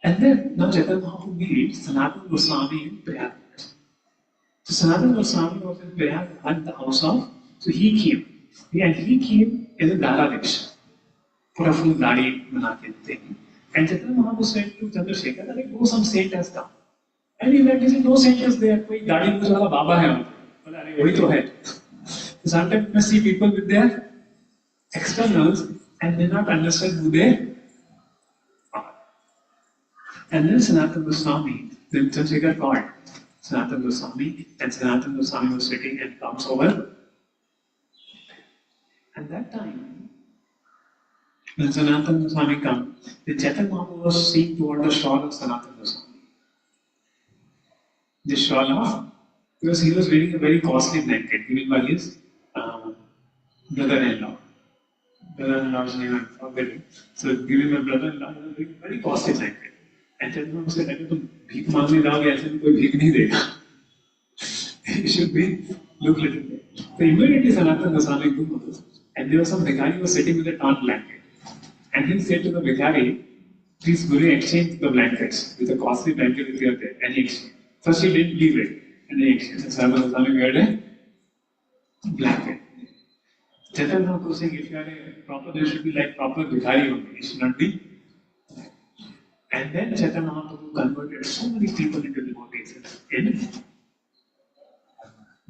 And then now Chaitanya Mahaprabhu meets Sanatana Goswami in Prayagraj. So Sanatana Goswami was in Prayagraj, the house of, so he came. And he came as a Dara Diksha. Put a full Dari Manate thing. And Chaitanya Mahaprabhu said to Chandrasekhar, go, some saint has come. And he went, he said, no saint is there. Koi Dari Puja wala Baba hai. Well, wahi to hai. So sometimes you see people with their externals and they not understand who they are. And then Sanatana Goswami, then Chandrasekhar called Sanatana Goswami, and Sanatana Goswami was sitting and comes over. And that time, when Sanatana Goswami comes, the Chaitanya Mahaprabhu was seeing toward the shawl of Sanatana Goswami. The shawl of, because he was wearing a very costly blanket given by his brother-in-law. Brother-in-law's name I'm forgetting. So given by brother-in-law, he was wearing a very costly blanket. And Chaitanya Mahaprabhu said, अगर तुम भीख मांगने जाओगे ऐसे में कोई भीख नहीं देगा. You should be look little bit. So immediately Sanatana Goswami goes, and there was some bhikkhari who was sitting with a torn blanket. And he said to the bhikkhari, please Guru, exchange the blankets with a costly blanket with your there. And he exchanged. First he didn't leave it. And he exchanged. And Sanatana Goswami wear a blanket. Chaitanya Mahaprabhu saying, if you are a proper, there should be like proper bhikkhari only. It should not be. And then Chaitanya Mahaprabhu converted so many people into devotees in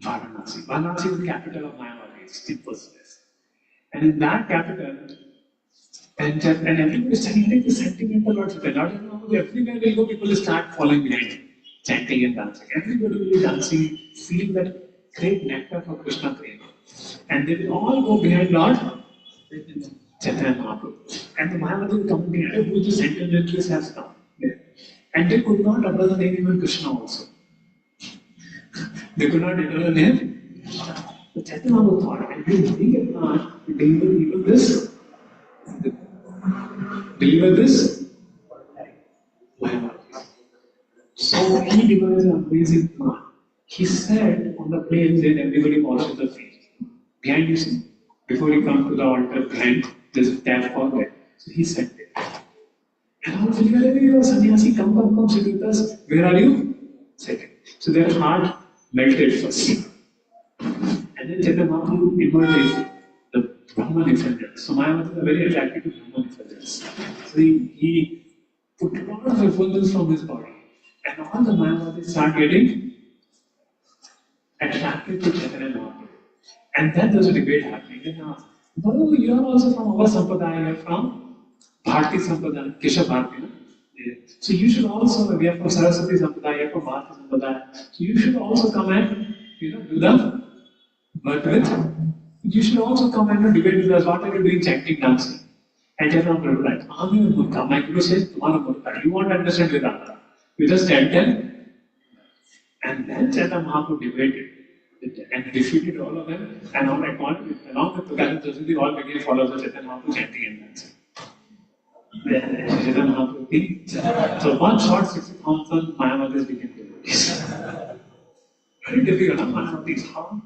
Varanasi. Varanasi is the capital of Mayavadi, it's in first place. And in that capital, and everybody is chanting the sentimental words. Everywhere they go, people start following behind him, chanting and dancing. Everybody will be dancing, feeling that great nectar for Krishna Prema. And they will all go behind Lord Chaitanya Mahaprabhu. And the Mayavadi will come behind who the sentimentalists has come there. And they could not utter the name even Krishna also. They could not utter the name. So Chaitanya Mahaprabhu thought, and he will make a plan to deliver even this. Deliver this. So he devised an amazing plan. He said on the plains that everybody washes the feet. behind you see, before you come to the altar behind, there's a tap for there. So he sat there. And all of you, sannyasi, come, sit with us. Where are you? Sitting. So their heart melted first. And then Chaitanya Mahaprabhu emerged the Brahman effulgence. So Mayavadis are very attracted to Brahman effulgence. So he put a lot of effulgence from his body. And all the Mayavadis start getting attracted to Chaitanya Mahaprabhu. And then there's a debate happening. They ask, no, you are also from our Sampradaya, you are from Bharti Sampradaya, Keshav Bharti. No? Yeah. So you should also, we are from Saraswati Sampradaya, you are from Bharti Sampradaya. So you should also come and, do the birth with. You should also come and debate with us. What are you doing chanting, dancing? And Chaitanya Mahaprabhu replied, I'm your Murkha. My Guru says, Tumhara Murkha. You won't understand Vedanta. You just chant and then Chaitanya Mahaprabhu debated and defeated all of them. And on along with Tukaran Jasudi, all began followers of Chaitanya Mahaprabhu chanting and dancing. Chaitanya Mahaprabhu. So one short 60,000 Mayavadis became devotees. Very difficult on Mayavadis. How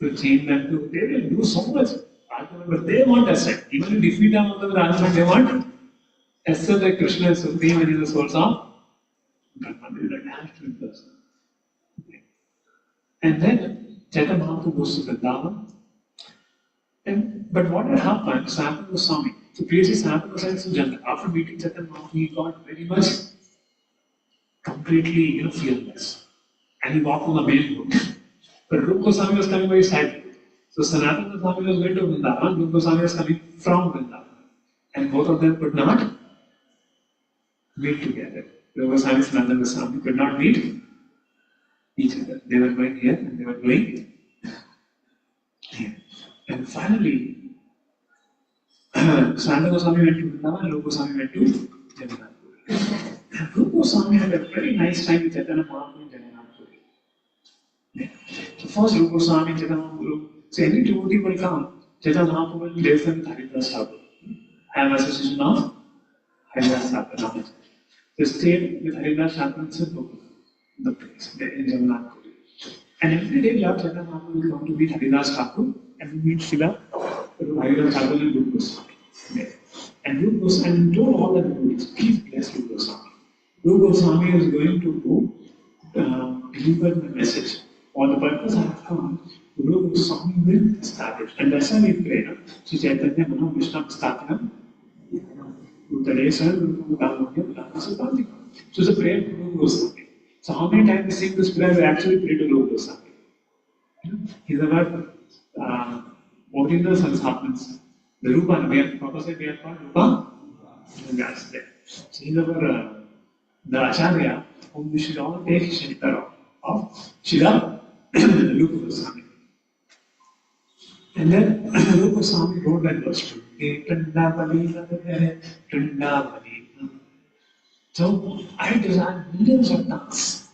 to change them to, they will do so much. But they want ascent. Even if defeat them on the argument, they want ascent like Krishna is supreme and is the source of Brahman. They will attach to the person. And then Chaitanya Mahaprabhu goes to Vrindavan. But what had happened, Sanatana Goswami, so previously Sanatana Goswami was general. After meeting Chaitanya Mahaprabhu, he got very much completely fearless. And he walked on the main road. But Rupa Goswami was coming very sadly. So Sanatana Goswami was going to Vrindavan, Rupa Goswami was coming from Vrindavan. And both of them could not meet together. Rupa Goswami and Sanatana Goswami could not meet each other. They were going here and they were going here. And finally, Sanatana Goswami went to Vrindavan, Rupa Goswami went to Jagannath Puri. And Rupa Goswami had a very nice time with Chaitanya Mahaprabhu in Jagannath Puri. So first Rupa Goswami and Chaitanya Mahaprabhu, so any devotee will come, Chaitanya Mahaprabhu will place them with Haridas Thakur. I am association of Haridas Thakur. So stay with Haridas Thakur in Sirpur, the place in Jagannath Puri. And every day Lord Chaitanya Mahaprabhu will come to meet Haridas Thakur and we meet Srila Haridas Thakur and Rupa Goswami. And Rupa Goswami told all the devotees, please bless Rupa Goswami. Rupa Goswami is going to deliver the message. For the purpose I have come, Rupa Goswami will establish. And that's why we pray, Sri Chaitanya Mano Vishnu Sthapanam Uttadesa Rupa Goswami Uttadesa Supantika. So it's a prayer to Rupa Goswami. So how many times we sing this prayer, we actually pray to Rupa Goswami. He's our original Sanskritans. The Rupa, we have prophesied, we have called Rupa. That's there. So he's our the Acharya, whom we should all take shelter of Srila Rupa Goswami. And then Rupa Goswami wrote that verse to So I desire millions of tongues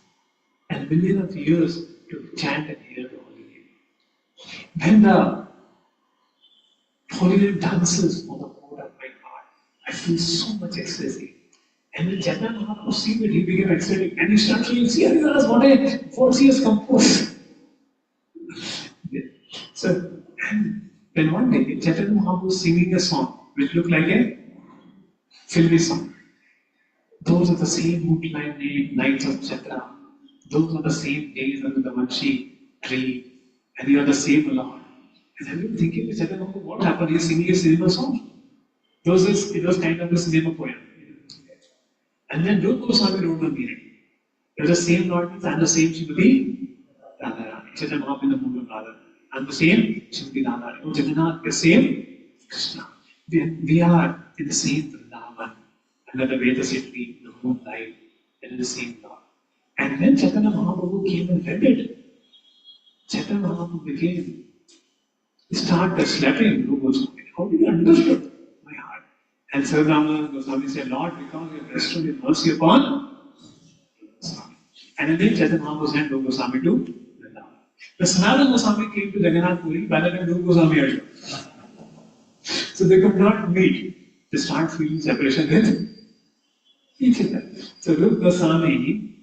and millions of years to chant and hear the holy name. When the holy name dances on the core of my heart, I feel so much ecstasy. And when Chaitanya Mahaprabhu see it, he became ecstatic. And he started saying, see, what he has composed. So, and then one day, Chaitanya Mahaprabhu was singing a song which looked like a filmy song. Those are the same moonlight nights of Chitra. Those are the same days under the Vanshi tree. And you are the same Lord. And I've been thinking, Chaitanya Mahaprabhu, what happened? He's singing a cinema song. It was kind of a cinema poem. And then Rupa Goswami wrote the meaning. It was the same Lord and the same Shrimati Radharani. Chaitanya Mahaprabhu in the mood of Radha. And the same Shrimati Radharani. Jagannath, the same Krishna. We are in the same Vrindavan. Under the Veda city, the moonlight, and in the same Lord. And when Chaitanya Mahaprabhu came and read it, Chaitanya Mahaprabhu he started slapping Rupa Goswami. How did you understand my heart? And Sarvadhamma Goswami said, Lord, because you have bestowed your mercy upon Goswami. And then Chaitanya Mahaprabhu sent Rupa Goswami to Vrindavan. The Sanatana Goswami came to Jagannath Puri by the time Rupa Goswami had come. So they could not meet. They start feeling separation with each other. So Rupa Goswami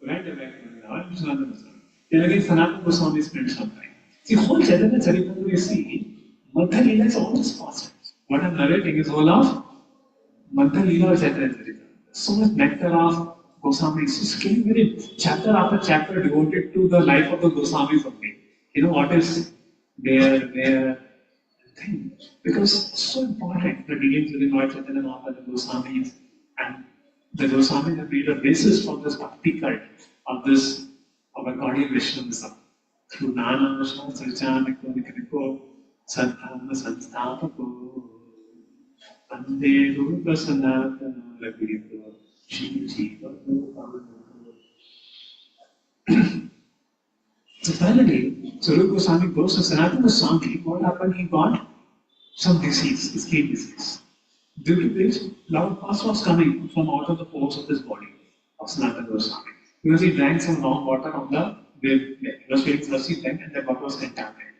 went away from Vrindavan to Sanatana Goswami. Then again Sanatana Goswami spent some time. The whole Chaitanya Charitamrita you see, Madhya Leela is almost past. What I'm narrating is all of Madhya Leela or Chaitanya Charitamrita. So much nectar of Goswamis. Just getting very chapter after chapter devoted to the life of the Goswamis only. You know what is there, where, thing. Because it's so important, the dealings within Lord Chaitanya Mahaprabhu, the Goswamis, and the Goswamis have made a basis for this bhakti cult of this, of a Gaudiya Vaishnavism. Through Nana, Sarchaniko, Nikriko, Sadhana, Sanstapako, Ande, Rupa, Sanatana, Lagriko, Shiji, So finally, Rupa Goswami goes to Sanatana Swami. What happened? He got some disease, skin disease. Due to which, lot of pus was coming from out of the pores of his body, of Sanatana Goswami. Because he drank some wrong water on the way. He was feeling thirsty then, and the water was contaminated.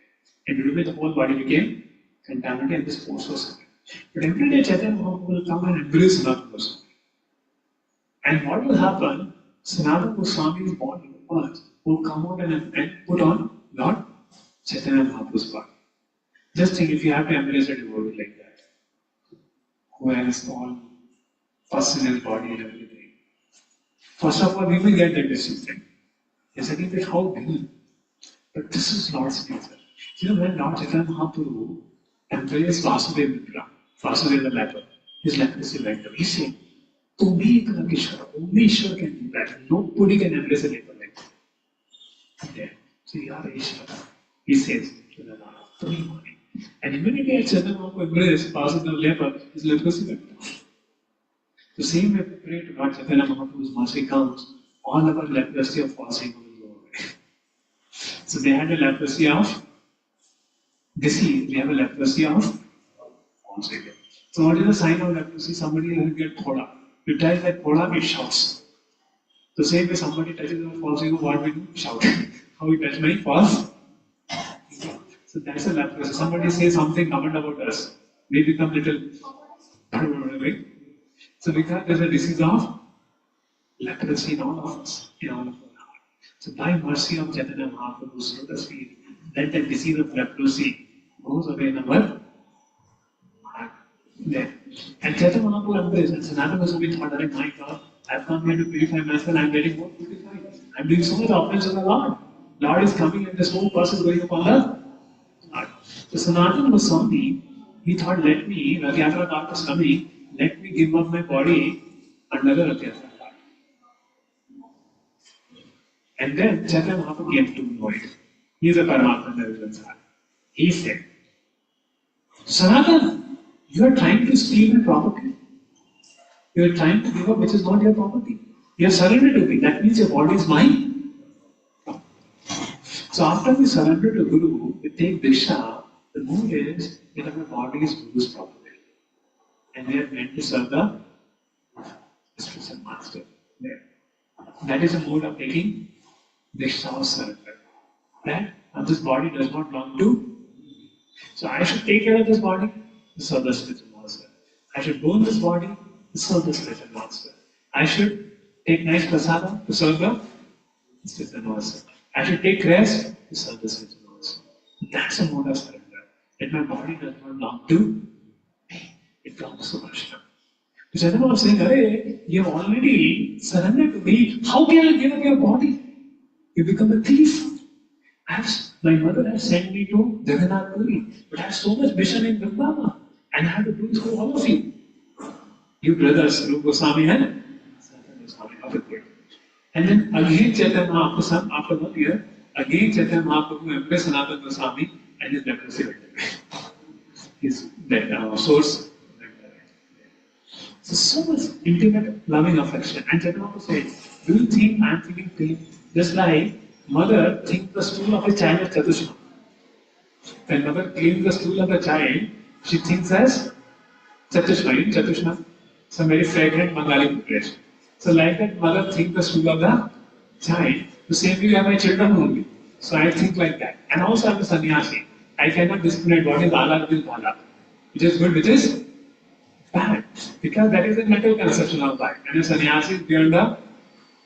And due to which, the whole body became contaminated and this pores was coming. But every day, Chaitanya Mahaprabhu will come and embrace Sanatana Goswami. And what will happen? Sanatana Goswami's body first will come out and put on Lord Chaitanya Mahaprabhu's body. Just think if you have to embrace a devotee like that, who has all pus in his body and everything. First of all, we will get that discipline. The second is how big. But this is Lord's nature. You know, when Lord Chaitanya Mahaprabhu embraced Vasudeva Mitra, Vasudeva the leper, his leprosy went away. He said, to be a Ishvara, only Ishvara can do that. Nobody can embrace a leper like that. Yeah. So you are Ishvara. He says to the Lord, to be money. And immediately as Chaitanya Mahaprabhu embraced Vasudeva leper, his leprosy went away. The same way we pray to Lord Chaitanya Mahaprabhu's mercy comes, all our leprosy of falsehood will go away. So they had a leprosy of disease, we have a leprosy of falsehood. So what is the sign of leprosy? Somebody will get thoda. You touch that thoda, it shouts. The same way somebody touches our false ego, what we do? Shout. How we touch my false? So that's a leprosy. Somebody says something comment about us, we become little. So because there's a disease of leprosy in all of us, in all of our heart. So by mercy of Chaitanya Mahaprabhu's lotus feet, let that disease of leprosy goes away in our heart. There. And Chaitanya Mahaprabhu embraced, and Sanatana Goswami thought, my God, I've come here to purify myself, I'm getting more purified. I'm doing so much offense to the Lord. Lord is coming and this whole person is going upon the Lord. So Sanatana Goswami, he thought, let me, Ratyatra Karta is coming, let me give up my body under the Ratyatra Karta. And then Chaitanya Mahaprabhu came to know it. He is a Paramatma Nirvansar. He said, Sanatana, you are trying to steal my property. You are trying to give up which is not your property. You have surrendered to me. That means your body is mine. So after we surrender to Guru, we take Diksha. The mood is that our body is Guru's property. And we are meant to serve the spiritual master. There. That is a mode of taking Diksha or surrender. That this body does not belong to. So I should take care of this body to serve the spiritual master. I should burn this body to serve the spiritual master. I should take nice prasada to serve the spiritual master. I should take rest to serve the spiritual master. That's a mode of surrender. That my body does not belong to me. It belongs to Krishna. So Chaitanya was saying, Arey, you have already surrendered to me. How can I give up your body? You become a thief. My mother has sent me to Jagannath Puri, but I have so much mission in Vrindavan, and I have to do it for all of you. You brothers, Rupa Goswami and Sanatana Goswami, of it. And then again Chaitanya Mahaprabhu, after 1 year, again Chaitanya Mahaprabhu embraced Sanatana Goswami and his leprosy went away. His source went away. So much intimate, loving affection. And Chaitanya Mahaprabhu said, do you think I am feeling pain? Just like mother thinks the stool of a child is Chatushma. When mother cleans the stool of a child, she thinks as Chatushma. Chatushma, some very fragrant Bengali preparation. So like that, mother thinks the stool of the child. The same way you have my children only. So I think like that. And also I am a sannyasi. I cannot discriminate what is ala, what is bhala. Which is good, which is bad. Because that is the mental conception of life. And a sannyasi is beyond the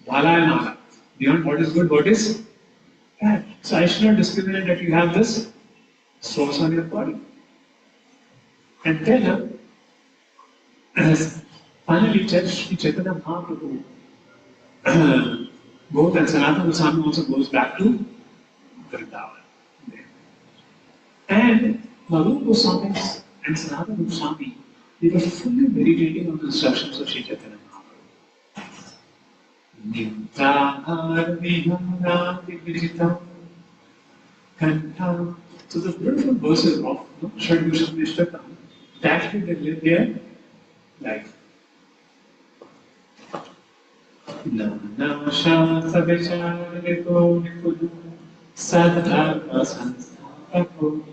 bhala and ala. Beyond what is good, what is bad. So I should not discriminate that you have this source on your body. And then, finally, Chaitanya Mahaprabhu, both and Sanatana Goswami also goes back to Vrindavan. And Maru Goswami and Sanatana Goswami, they were fully meditating on the instructions of Sri Chaitanya Mahaprabhu. So the beautiful verses of Shadgusha Nishtakam, that's how they live their life. Nana Shasa Vichariko Nikudu Sadhaka Sanstapako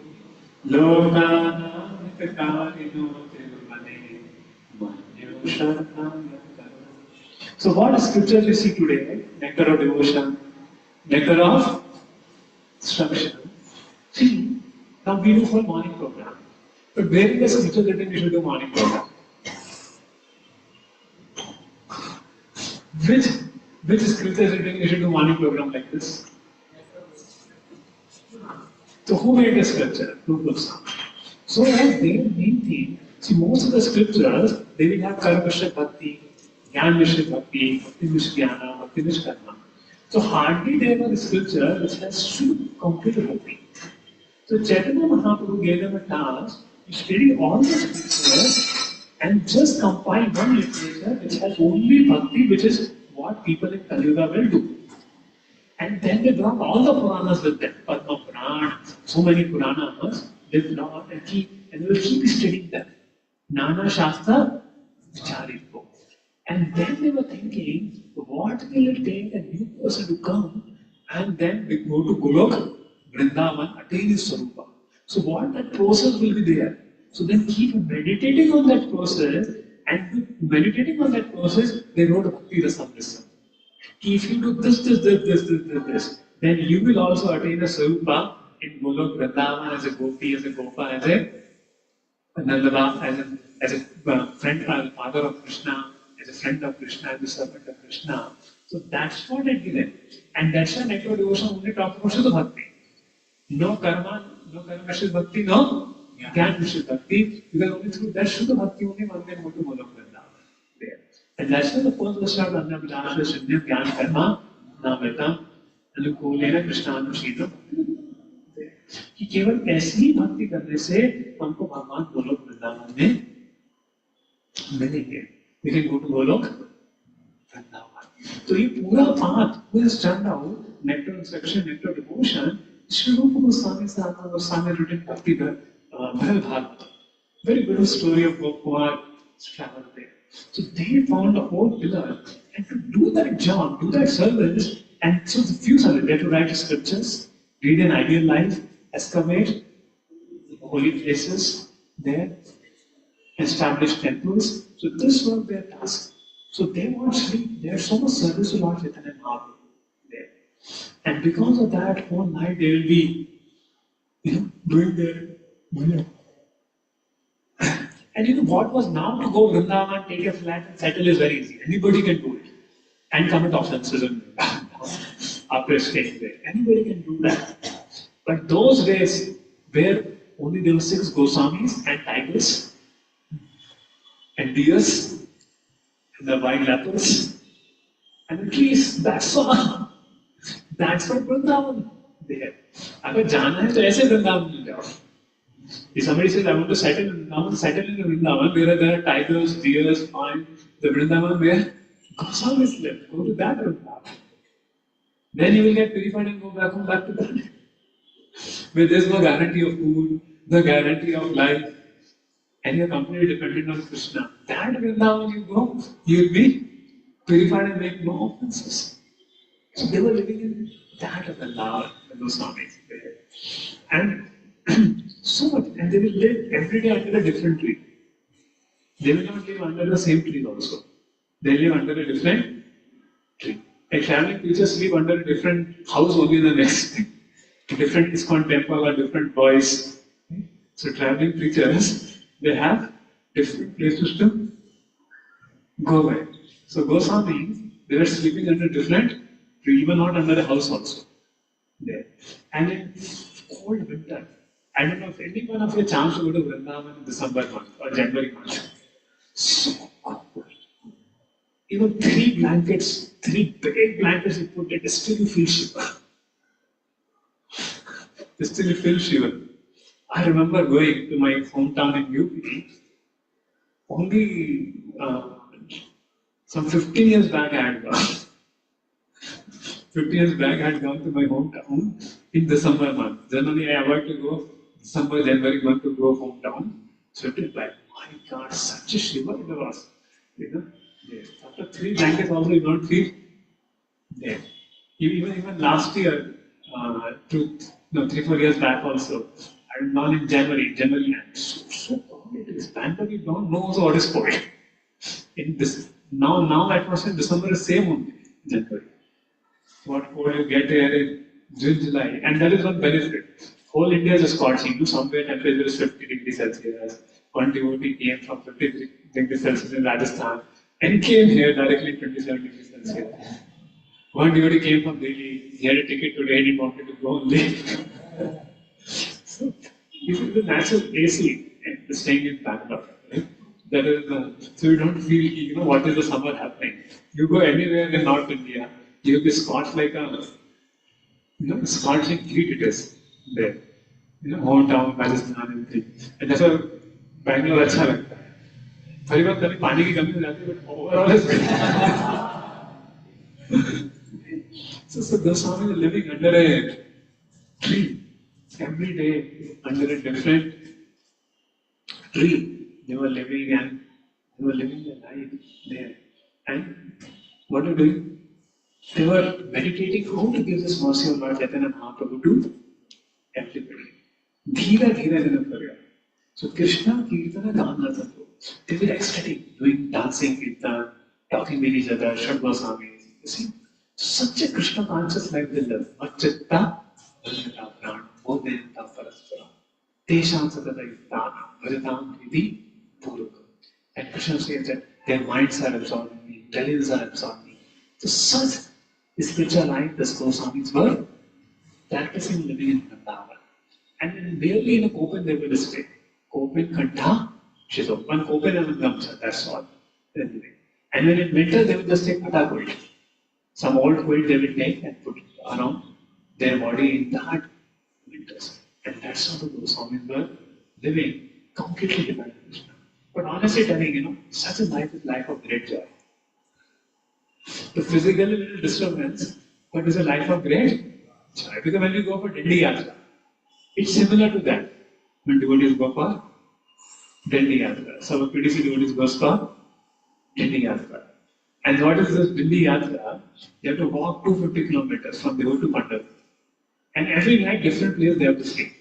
Lokana Nitakarino Tirumane Manyo Shadhana. So what scriptures we see today? Nectar of devotion, nectar of instruction. See, now we do for morning program. But where is the scripture written we should do morning program? Which scripture is written we should do morning program like this? So who made the scripture? Prabhupada. So as their main thing, see most of the scriptures, they will have karma mishra bhakti, jnana mishra bhakti, bhakti mishra jnana, bhakti mishra karma. So hardly there was a scripture which has two complete bhakti. So Chaitanya Mahaprabhu gave them a task to study all the scriptures and just compile one literature which has only bhakti, which is what people in Kali Yuga will do. And then they brought all the Puranas with them, Padma Purana, so many Puranas, they brought and they will keep studying them. Nana Shastra Vichariko. And then they were thinking, what will it take a new person to come and then we go to Golok, Vrindavan, attain his Sarupa. So what that process will be there. So then keep meditating on that process, and meditating on that process, they wrote Bhakti Rasamrisa. If you do this, then you will also attain a Sarupa in Golok, Vrindavan, as a Gopi, as a Gopa, as a Nandava, as a friend, father of Krishna, as a friend of Krishna, as a servant of Krishna. So that's what it given. And that's why Nectar Devotion only talks about Shuddha Bhakti. No karma Mishra Bhakti, no Jnana Mishra Bhakti, because only through that Shuddha Bhakti only one can go to Golok Vrindavan. There. And that's why the first verse of Anna Vidasha Shuddha Jnana Karma Namatam Anukule Krishna Anushita. कि केवल ऐसी ही भक्ति करने से हमको भगवान गोलोक वृंदावन में मिलेंगे. We can go to Golok Vrindavan. So ये पूरा path who has turned out nectar instruction, nectar devotion, Sri Rupa Goswami Sanatana Goswami written Bhakti Bhagwatam. Very good story of who are traveled there. So they found a whole pillar, and to do that job, do that service, and so the few service, they had to write scriptures, lead an ideal life, excavate holy places there, establish temples. So this was their task. So they want sleep. There's so much service to Lord Chaitanya Mahaprabhu there. And because of that, whole night they will be, doing their, And what was now to go Vrindavan, take a flat and settle is very easy. Anybody can do it. And commit offenses after staying there. Anybody can do that. But those days where only there were 6 Goswamis and tigers and deers and the wild leopards and the trees, that's all. That's what Vrindavan there. अगर जाना है तो ऐसे वृंदावन में जाओ. If somebody says I want to settle in Vrindavan, there are tigers, deers, fine. The Vrindavan where Goswamis live. Go to that Vrindavan. Then you will get purified and go back to that. Where there is no guarantee of food, no guarantee of life, and you are completely dependent on Krishna. That Vrindavan you go, you will be purified and make no offenses. So they were living in that Vrindavan, the Goswamis. And so much, and they will live every day under a different tree. They will not live under the same tree also. They live under a different tree. A traveling preachers live under a different house only the next day. Different ISKCON temple or different boys. So traveling preachers, they have different places to go by. So Goswamis, they were sleeping under different tree, even not under a house also. There. And in cold winter, I don't know if anyone of you chance to go to Vrindavan in December month or January month. So cold. Even three big blankets you put it, still you feel shiver. Still you feel shiver. I remember going to my hometown in UP, only some 15 years back I had gone. 15 years back I had gone to my hometown in December month. Generally I avoid to go December, January month to go hometown. So it is like, my God, such a shiver it was. You know, yes. After 3 blankets also you don't feel there. Even last year, 3-4 years back also, I was gone in January and so cold it is. Bangalore you don't know also what is cold. In this now atmosphere in December is same only January. What cold you get here in June, July, and that is one benefit. Whole India is scorching. Somewhere temperature is 50 degrees Celsius. One devotee came from 50 degrees Celsius in Rajasthan and came here directly 27 degrees Celsius. One devotee came from Delhi. He had a ticket today. He wanted to go only. So, this is the natural AC and staying in Bangalore. Right? That is so you don't feel what is the summer happening. You go anywhere in North India, you'll be scorched like a scorching heat it is there. Hometown, Rajasthan, everything. And that's why Bangalore अच्छा लगता है. थोड़ी बहुत कभी पानी की कमी हो जाती है, but overall is good. So Goswami is living under a tree every day under a different tree. They were living their life there. And what are they doing? They were meditating how to give this mercy of Lord Chaitanya Mahaprabhu to everybody. Dhira dhira dina karya. So Krishna Kirtana Gaanata. They were ecstatic, doing dancing kirtan, talking with each other, Shad Goswamis. You see? Such a Krishna conscious life they live. Vachitta, Vajata Pran, Bodhenta Paraspara. Tesham Satata Yuktana, Vajatam Vidhi Puruk. And Krishna says that their minds are absorbing me, intelligence are absorbing me. So such spiritual life the Goswamis were practicing living in Vrindavan. And barely in a Kopan they will stay. Kopan Kanta, Shizo. One Kopan and one Gamcha, that's all. And when in winter they will just take Pata quilt. Some old quilt they will take and put around their body in the hot winters. And that's how the Goswamis were living completely dependent on Krishna. But honestly telling, such a life is life of great joy. The physical little disturbance, but it's a life of great joy. Because when you go for Dindi Yatra, it's similar to that. When devotees go for Dindi Yatra. So PDC devotees goes for Dindi Yatra. And what is this Dindi Yatra? You have to walk 250 kilometers from Devo to Pandar. And every night different place they have to stay.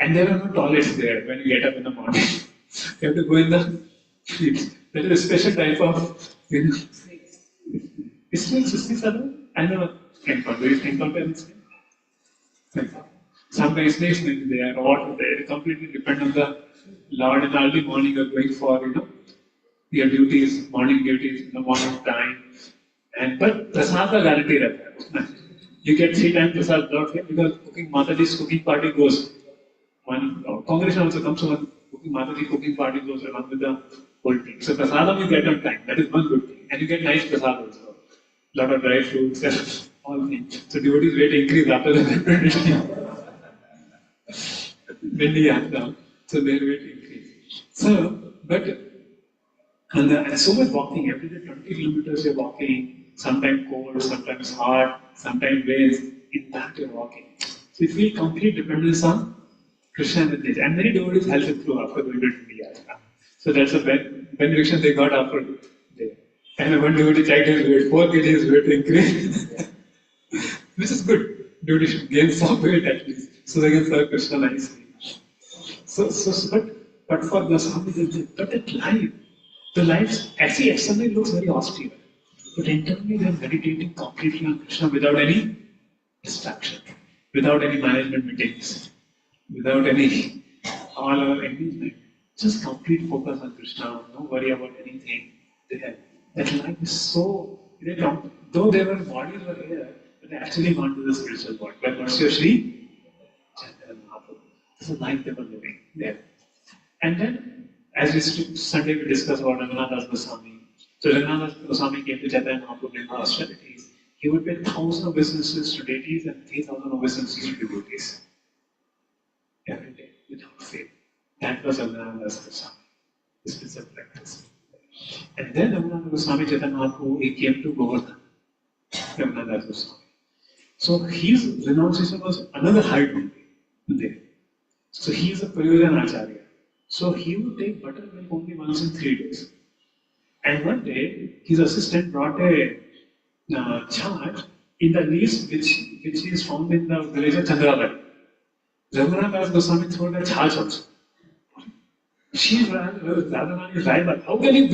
And there are no toilets there when you get up in the morning. You have to go in the fields. There is a special type of snakes are I know encounter. You encounter any snake? Sometimes snakes may be there, or they completely depend on the Lord. In the early morning you're going for your duties, morning duties in the morning time. And but prasad का guarantee रहता है. You get 3 times prasad not here because cooking Mataji's cooking party goes. One congregation also comes to one Mataji cooking party goes along with the whole team. So prasadam you get on time. That is one good thing. And you get nice prasad also. Lot of dry fruits and all things. So devotees weight increase after the Dindi Yatra. So their weight increase. So, but and so much walking, every day 20 kilometers you're walking, sometimes cold, sometimes hot, sometimes rains, in that you're walking. So you feel complete dependence on Krishna and Advaita. And many devotees help it through after going to India. So that's a benediction they got after there. And one devotee checked his weight, 4 kgs weight increase. Which is good. Devotee should gain some weight at least, so they can serve Krishna nicely. But for Goswami, but that life, the life actually externally looks very austere. But internally they are meditating completely on Krishna without any distraction, without any management meetings, without any all our engagement. Just complete focus on Krishna, no worry about anything. That life is so, though their bodies were here, but they actually gone to the spiritual world. But what's your Sri? Chaitanya Mahaprabhu. This is the life they were living there. And then, as Sunday we discussed about Raghunath Goswami. So Raghunath Goswami came to Chaitanya Mahaprabhu in austerities. He would pay 1,000 obeisances to deities and 3,000 obeisances to devotees. Every day, without fail. That was Raghunath Goswami. This is a practice. And then Raghunath Goswami Chaitanya Mahaprabhu, he came to Bhagwatam. Raghunath Goswami. So his renunciation was another height there. So he is a Prayojan Acharya. So he would take buttermilk only once in 3 days. And one day, his assistant brought a chart in the leaves which is found in the village of Chandrabali. Raghunath Goswami threw the chart also. She ran, Radharani rival. How can you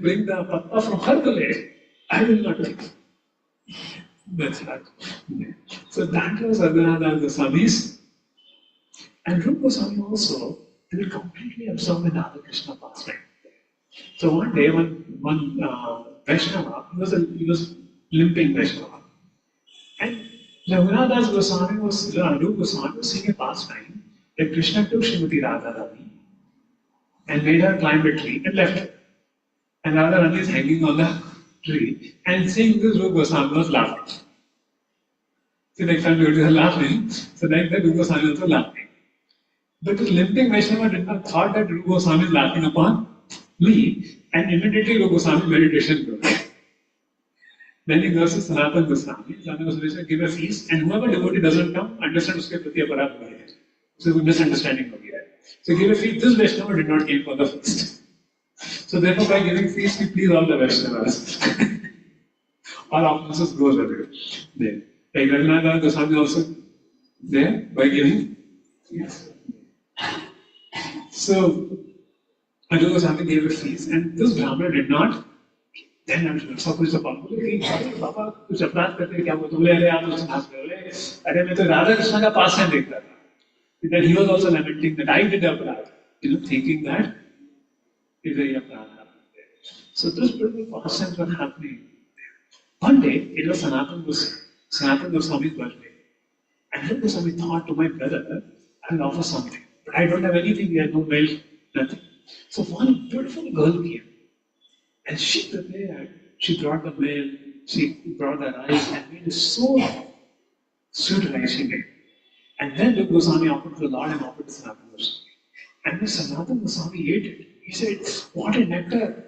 bring the patta from her village? I will not take it. That's right. So that was Raghunath Goswami's. And Rupa Goswami also, they were completely absorbed in Radha Krishna pastime. So one day, one Vaishnava, he was limping Vaishnava. And Raghunath Goswami Rupa Goswami was singing a pastime that Krishna took Srimati Radharani and made her climb a tree and left her. And Radharani is hanging on the tree and seeing this Rupa Goswami was laughing. So next time they were laughing, so next time Rupa Goswami was also laughing. But the limping Vaishnava did not thought that Rupa Goswami is laughing upon me, and immediately Rupa Goswami meditation goes. Then he goes to Sanatana Goswami. Sanatana Goswami says, give a feast, and whoever devotee doesn't come, understand uske prati aparadh ho gaya. So misunderstanding ho gaya. So give a feast. This Vaishnava did not came for the feast. So therefore, by giving feast, we please all the Vaishnavas. All offenses goes away. There. Like Raghunath Goswami also there by giving feast. So, Rupa Goswami gave a feast, and this Brahmana did not. Then I'm sure सब कुछ सपा बोले कि पापा कुछ अपराध करते हैं क्या वो बोले अरे आप उससे नाच रहे हो अरे मैं तो राधा कृष्ण का पास है देख रहा था. Then he was also lamenting that I did अपराध, thinking that is a अपराध happened there. So those beautiful pastimes were happening. One day it was Sanatana Goswami's birthday, and Rupa Goswami thought to my brother, I will offer something. But I don't have anything, we had no milk, nothing. So one beautiful girl came and she prepared, she brought the milk, she brought the rice and made it so sweet rice she made. And then Rupa Goswami offered to the Lord and offered to Sanatana Goswami. And when Sanatana Goswami ate it, he said, what a nectar!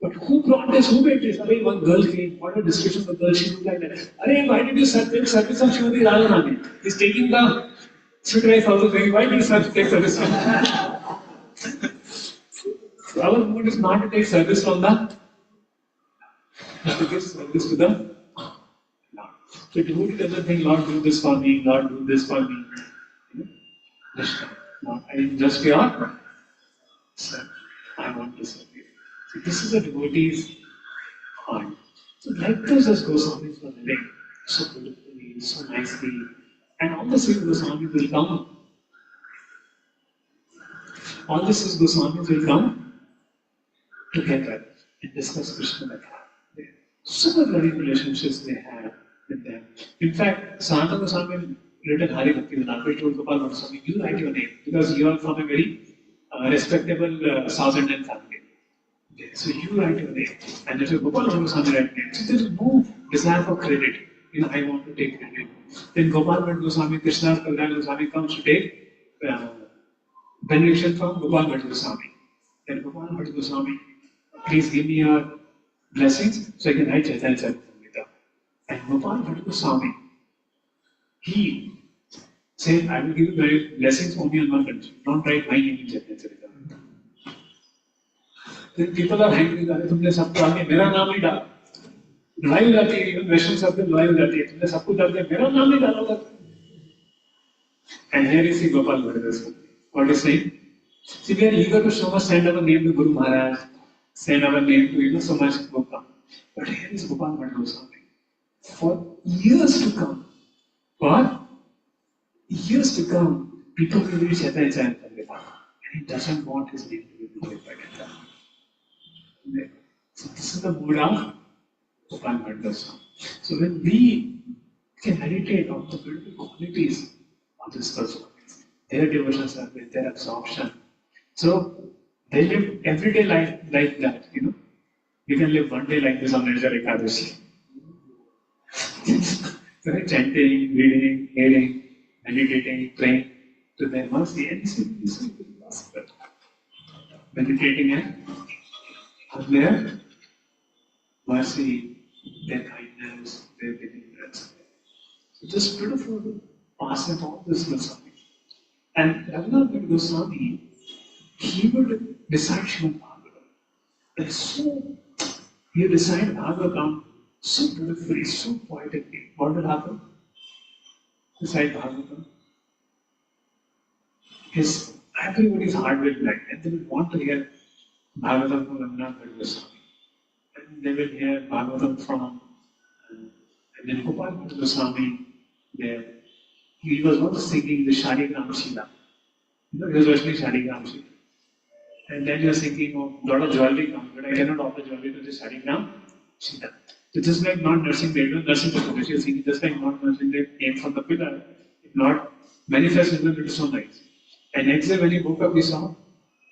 But who brought this? Who made this? Arey, one girl came. What a description of the girl. She looked like that. Arey, why did you take service of Srimati Radharani? He's taking the sweet rice also saying, why do you take service from so our mood is not to take service from the, but to give service to the Lord. So devotee doesn't think, Lord, do this for me, Lord, do this for me. Lord, I am just your servant. I want to serve you. So this is a devotee's heart. So like this as Goswamis were living so beautifully, so nicely, and all the six Goswamis will come. All the six Goswamis will come together and discuss Krishna Katha. So much loving relationships they had with them. In fact, Sanatana Goswami written Hari Bhakti Vinayaka told Gopal Goswami, you write your name because you are from a very respectable South Indian family. Okay, so you write your name, and if Gopal Goswami write name, so there is no desire for credit. I want to take credit. Then Gopal Goswami, Krishna Goswami comes to take benediction from Gopal Goswami. Then Gopal Goswami, please give me your blessings so I can write Chaitanya Charitamrita. And Gopal Goswami, he said, I will give you my blessings only on one condition. Don't write my name in Chaitanya Charitamrita. Then people are angry that तुमने सबको आगे मेरा नाम नहीं डाला. लड़ाई हो जाती है, इवन वैष्णव सब में लड़ाई हो जाती है. तुमने सबको डाल दिया, मेरा नाम नहीं डाला. And here is Gopal Goswami. What is saying? See, we are eager to so much send our name to Guru Maharaj, send our name to so much Gopal. But here is Gopal Goswami. For years to come, people will reach Chaitanya Charitamrita, and he doesn't want his name to be glorified. So this is the mood of Hope I'm heard the song. So when we can meditate on the beautiful qualities of this person, their devotion service, their absorption. So they live everyday life like that, you know. You can live one day like this on Nirjala Ekadashi. So chanting, reading, hearing, meditating, praying to their mercy, and it's possible. Meditating on their mercy, their kindness, their believers. So just beautiful passing all this Goswami. And Raghunath Goswami, he would recite Srimad Bhagwatam. And so, he would recite Bhagwatam so beautifully, so poetically. What would happen? Recite Bhagavatam. Everybody's heart will light, and they will want to hear Bhagavatam from Raghunath Goswami. And they will hear Bhagavatam from, and then Gopal Goswami there. He was also singing the Shaligram Shila. You know, he was listening Shaligram Shila. And then you're thinking of a lot of jewelry comes, but I cannot offer jewelry to this Shaligram Shila. So just like not nursing the nursing the you're thinking just like not nursing the came from the pillar, if not manifest in it is so nice. And next day when he woke up, he saw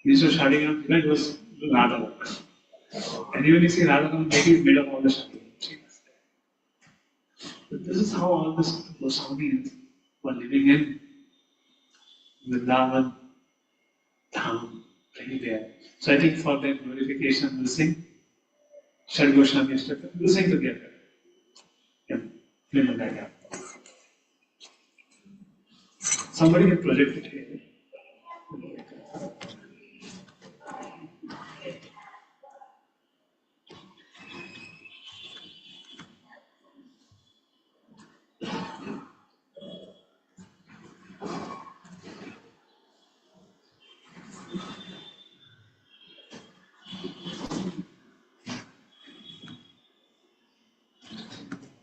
Shaligram Shila, it was Radha. And even you see Radha, maybe it's made of all the Shaligram Shilas. But this is how all this Goswamis were living in Vrindavan, Dham, anywhere. So I think for their glorification, we'll sing Shad Goswami Ashtakam. We'll sing together. Yeah, remember that. Yeah. Somebody can project it here.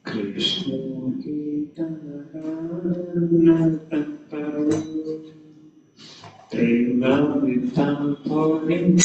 Krishna Kirtana Tattaro Prema Vitam Pouring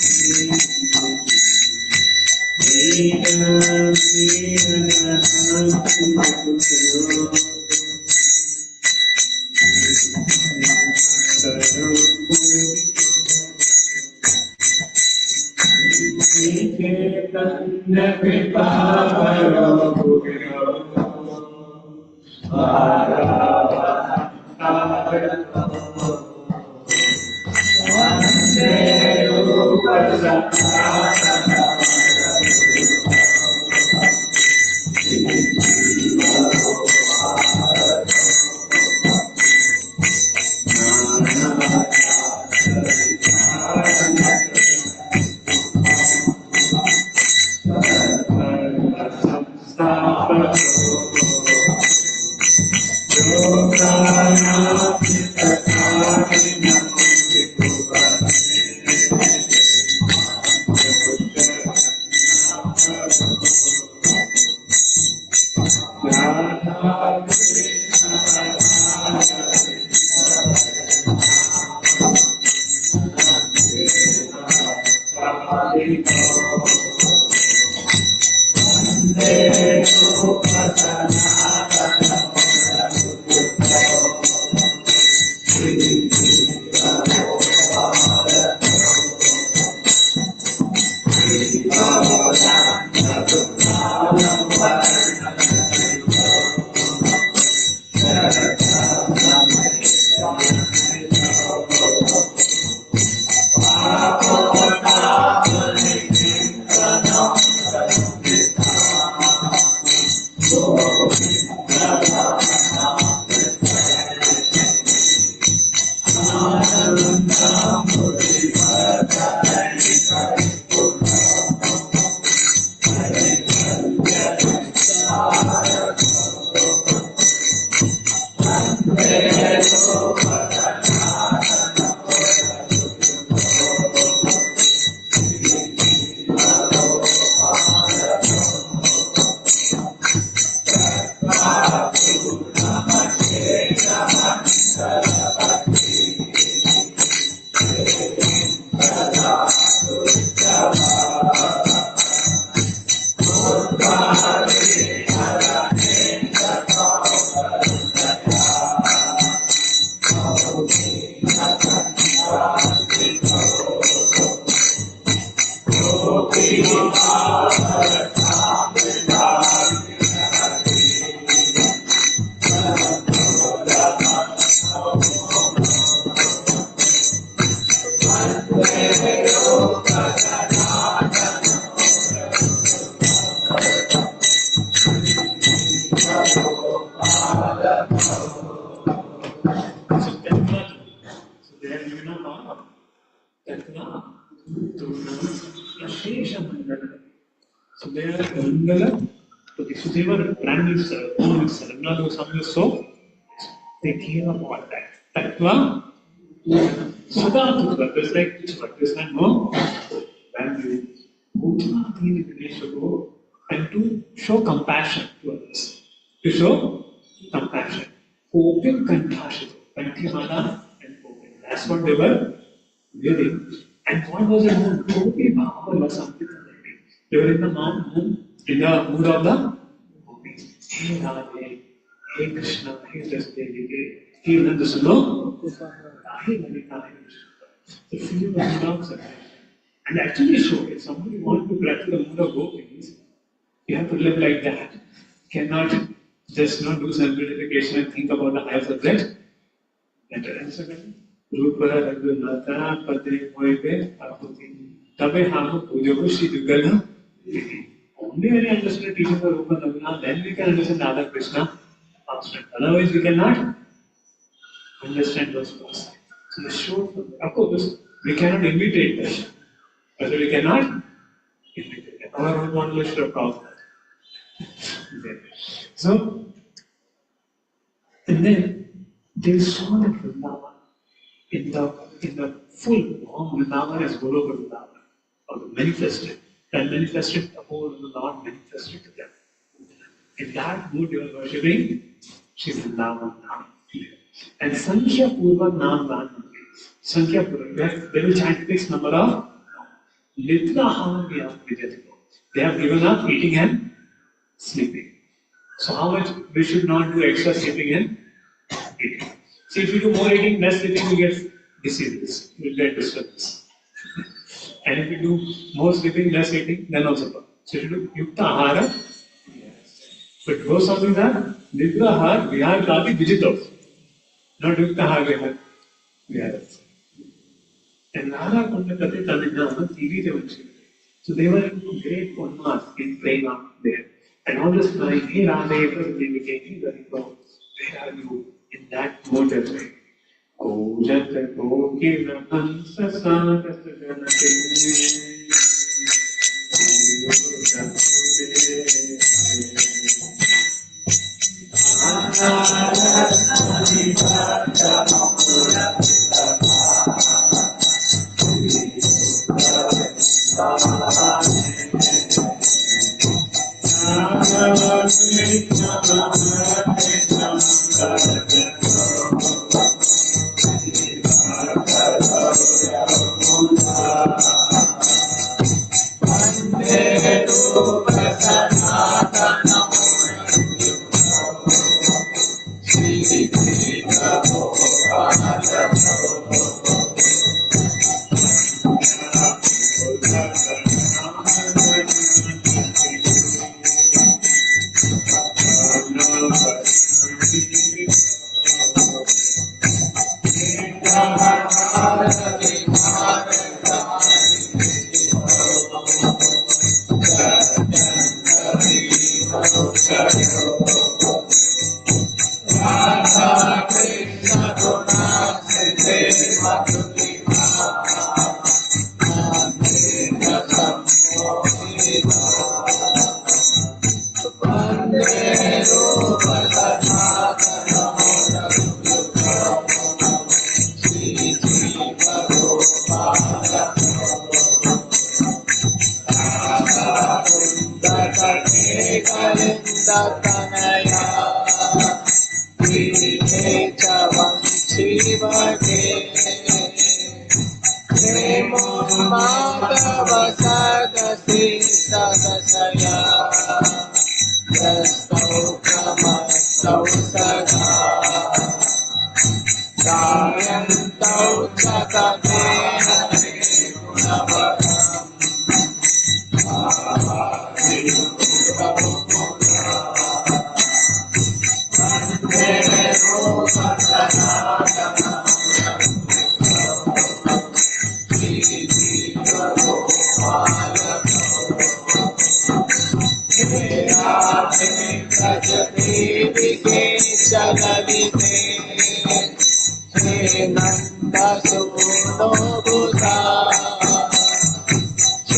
So they are Mangala. So they were brand new some years so they gave up all that. Tattva, Sada Tattva, just like this and no value. Bhutna Dini Ganesha go and to show compassion to others. To show compassion. Open Kanthashita, Kanthimala and open. That's what they were wearing. And what was the mood? Gopi Bhava was something. They were in the mood of the gopis. Hey Radhe, hey Krishna, hey Jasdevi, hey Nandasuno, hey Lalita, hey Krishna. The feeling of love separation. And actually show if somebody wants to practice the mood of gopis, you have to live like that. Cannot just not do self-gratification and think about the higher subject. Better answer. Rupara Raghunatha Padre Moibe Aputi. Tabe Hamu Pujogo Shri Dugana. Only when you understand the teaching of Rupa Raghunath, then we can understand Radha Krishna constant. Otherwise, we cannot understand those words. So the short, of course, we cannot imitate them. But we cannot imitate them. Our own model is Prabhupada. So, and then they saw that Vrindavan in the full warm Vrindavan as Goloka Vrindavan, or manifested. And manifested the whole of the Lord manifested to them. In that mood you are worshipping Shri Vrindavan Dham. And Sankhya Purva Nam Van. Sankhya Purva, they will chant this number of Nitra They have given up eating and sleeping. So how much we should not do extra sleeping and eating. See, if you do more eating, less sleeping, you get diseases, you will get disturbance. And if you do more sleeping, less eating, then also problem. So if you do Yukta Ahara, but Goswami that Nidra Ahar, Vihar Kavi Vijito. Not Yukta Ahar Vihar. And Radha Kunda Kati Tamilnadu, TV they were so they were into great Unmas in Prema there. And all this time, hey Radha, they became very low. Where are you in that mode as well? Kojat Kokina Hansa Sanatajanate.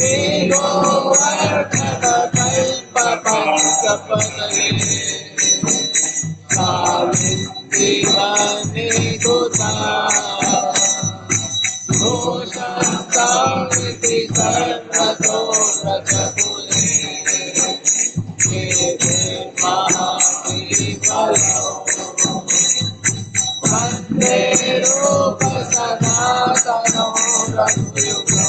Shri Govardhana Nirupa Sanatana Raghuyuga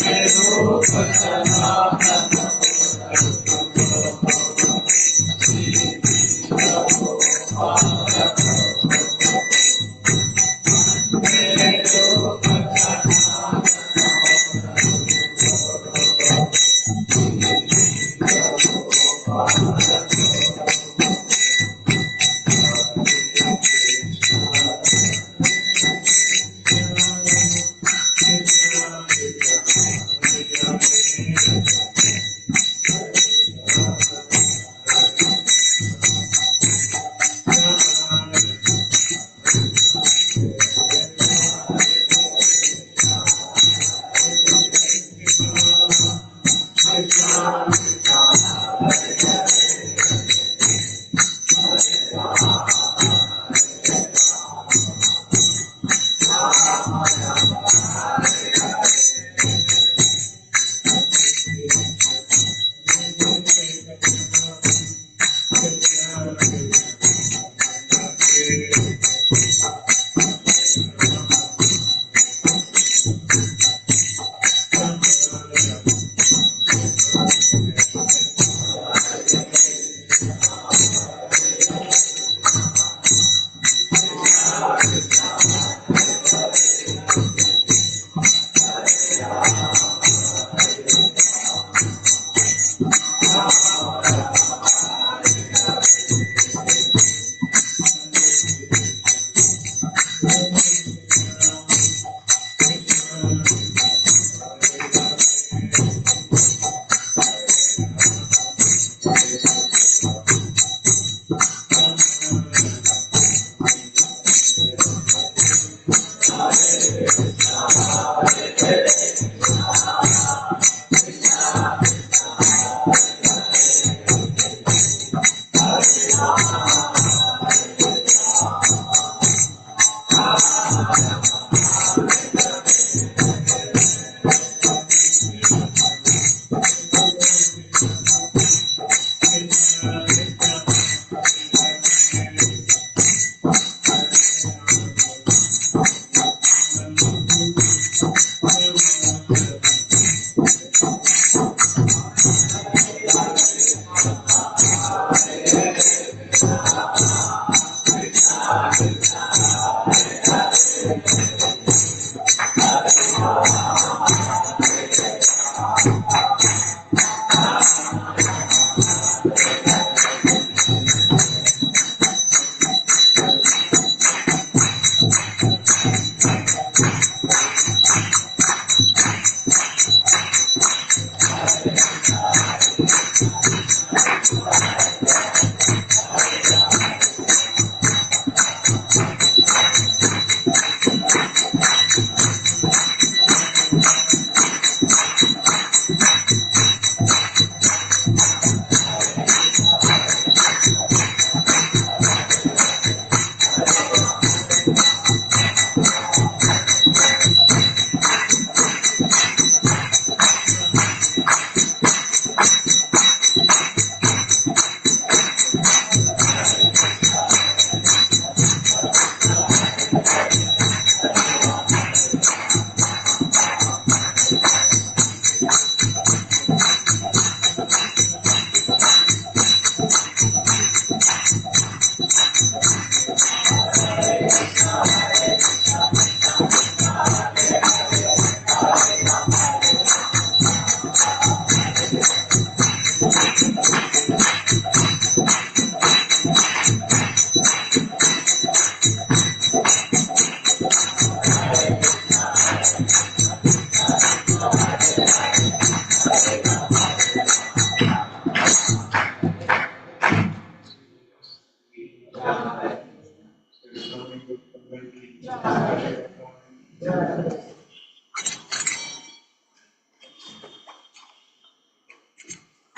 Nirupa Sanatana